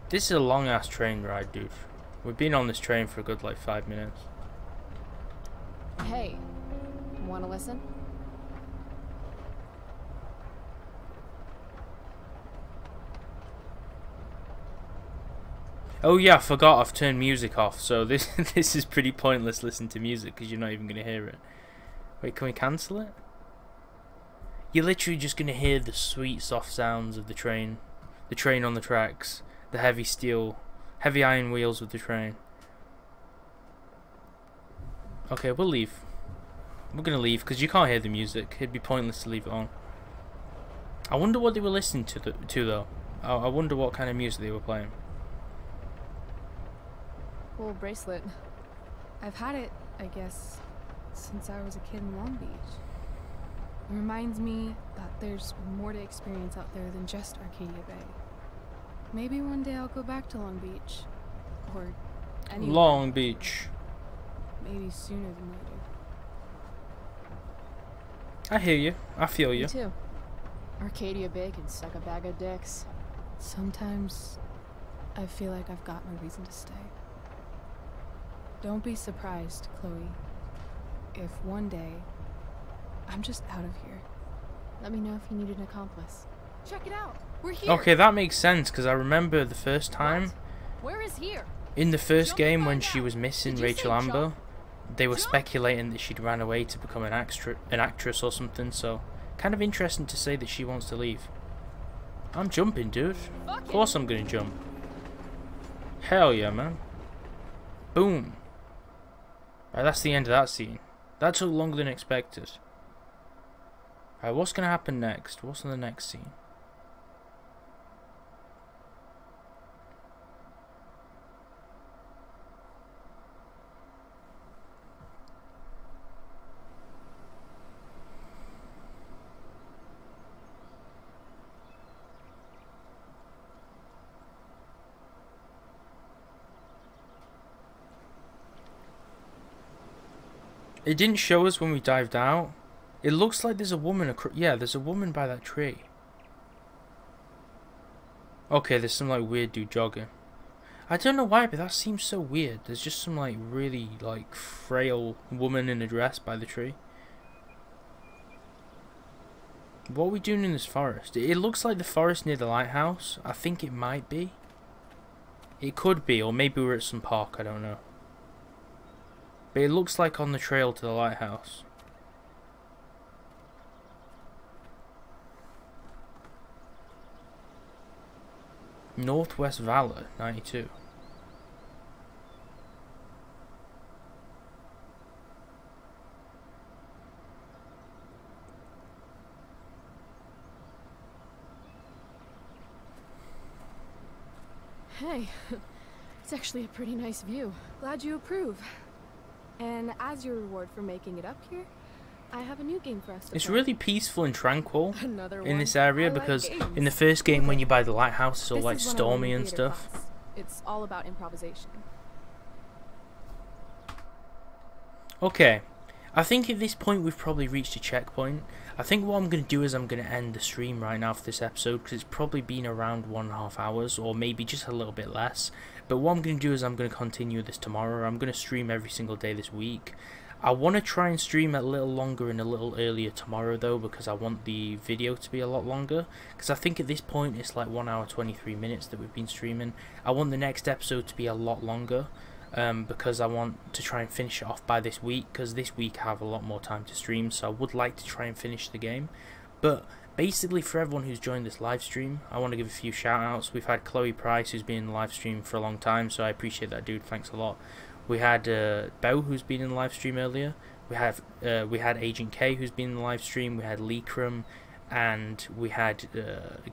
This is a long ass train ride, dude. We've been on this train for a good like 5 minutes. Hey, wanna listen? Oh yeah, I forgot I've turned music off, so this this is pretty pointless listening to music because you're not even gonna hear it. Wait, can we cancel it? you're literally just going to hear the sweet soft sounds of the train on the tracks, the heavy iron wheels of the train. Okay, we'll leave. We're going to leave because you can't hear the music. It'd be pointless to leave it on. I wonder what they were listening to though. I wonder what kind of music they were playing. Cool bracelet. I've had it, I guess, since I was a kid in Long Beach. It reminds me that there's more to experience out there than just Arcadia Bay. Maybe one day I'll go back to Long Beach. Or anywhere. Long Beach. Maybe sooner than later. I hear you. I feel you. Me too. Arcadia Bay can suck a bag of dicks. Sometimes I feel like I've got no reason to stay. Don't be surprised, Chloe, if one day I'm just out of here. Let me know if you need an accomplice. Check it out. We're here. Okay, that makes sense because I remember the first time. Where is here? In the first game when she was missing, Rachel Amber, they were speculating that she'd ran away to become an actress or something, so kind of interesting to say that she wants to leave. I'm jumping, dude. Of course I'm gonna jump. Hell yeah, man. Boom. Right, that's the end of that scene. That took longer than expected. Right, what's gonna happen next? What's in the next scene? It didn't show us when we dived out. It looks like there's a woman. Yeah, there's a woman by that tree. Okay, there's some like weird dude jogging. I don't know why, but that seems so weird. There's just some like really like frail woman in a dress by the tree. What are we doing in this forest? It looks like the forest near the lighthouse. I think it might be. It could be, or maybe we're at some park. I don't know. But it looks like on the trail to the lighthouse. Northwest Valor, 92. Hey, it's actually a pretty nice view. Glad you approve. And as your reward for making it up here, I have a new game for us to It's play. really peaceful and tranquil in this one. area because in the first game when you buy the lighthouse it's all This like is when I stormy learned and theater stuff. class. It's all about improvisation. Okay, I think at this point we've probably reached a checkpoint. I think what I'm going to do is I'm going to end the stream right now for this episode because it's probably been around 1.5 hours or maybe just a little bit less. But what I'm going to do is I'm going to continue this tomorrow. I'm going to stream every single day this week. I want to try and stream a little longer and a little earlier tomorrow though because I want the video to be a lot longer. Because I think at this point it's like 1 hour 23 minutes that we've been streaming. I want the next episode to be a lot longer. Because I want to try and finish it off by this week, because this week I have a lot more time to stream, so I would like to try and finish the game. But basically for everyone who's joined this live stream, I want to give a few shout outs. We've had Chloe Price who's been in the live stream for a long time, so I appreciate that, dude, thanks a lot. We had Beau who's been in the live stream earlier. We had Agent K who's been in the live stream. We had Leekram, and we had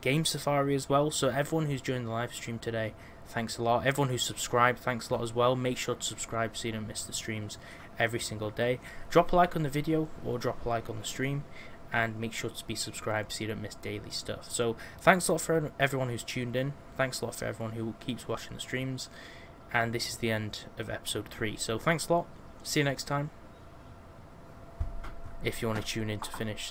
Game Safari as well. So everyone who's joined the live stream today, thanks a lot. Everyone who's subscribed, thanks a lot as well. Make sure to subscribe so you don't miss the streams every single day. Drop a like on the video or drop a like on the stream, and make sure to be subscribed so you don't miss daily stuff. So thanks a lot for everyone who's tuned in. Thanks a lot for everyone who keeps watching the streams. And this is the end of episode 3. So thanks a lot. See you next time. If you want to tune in to finish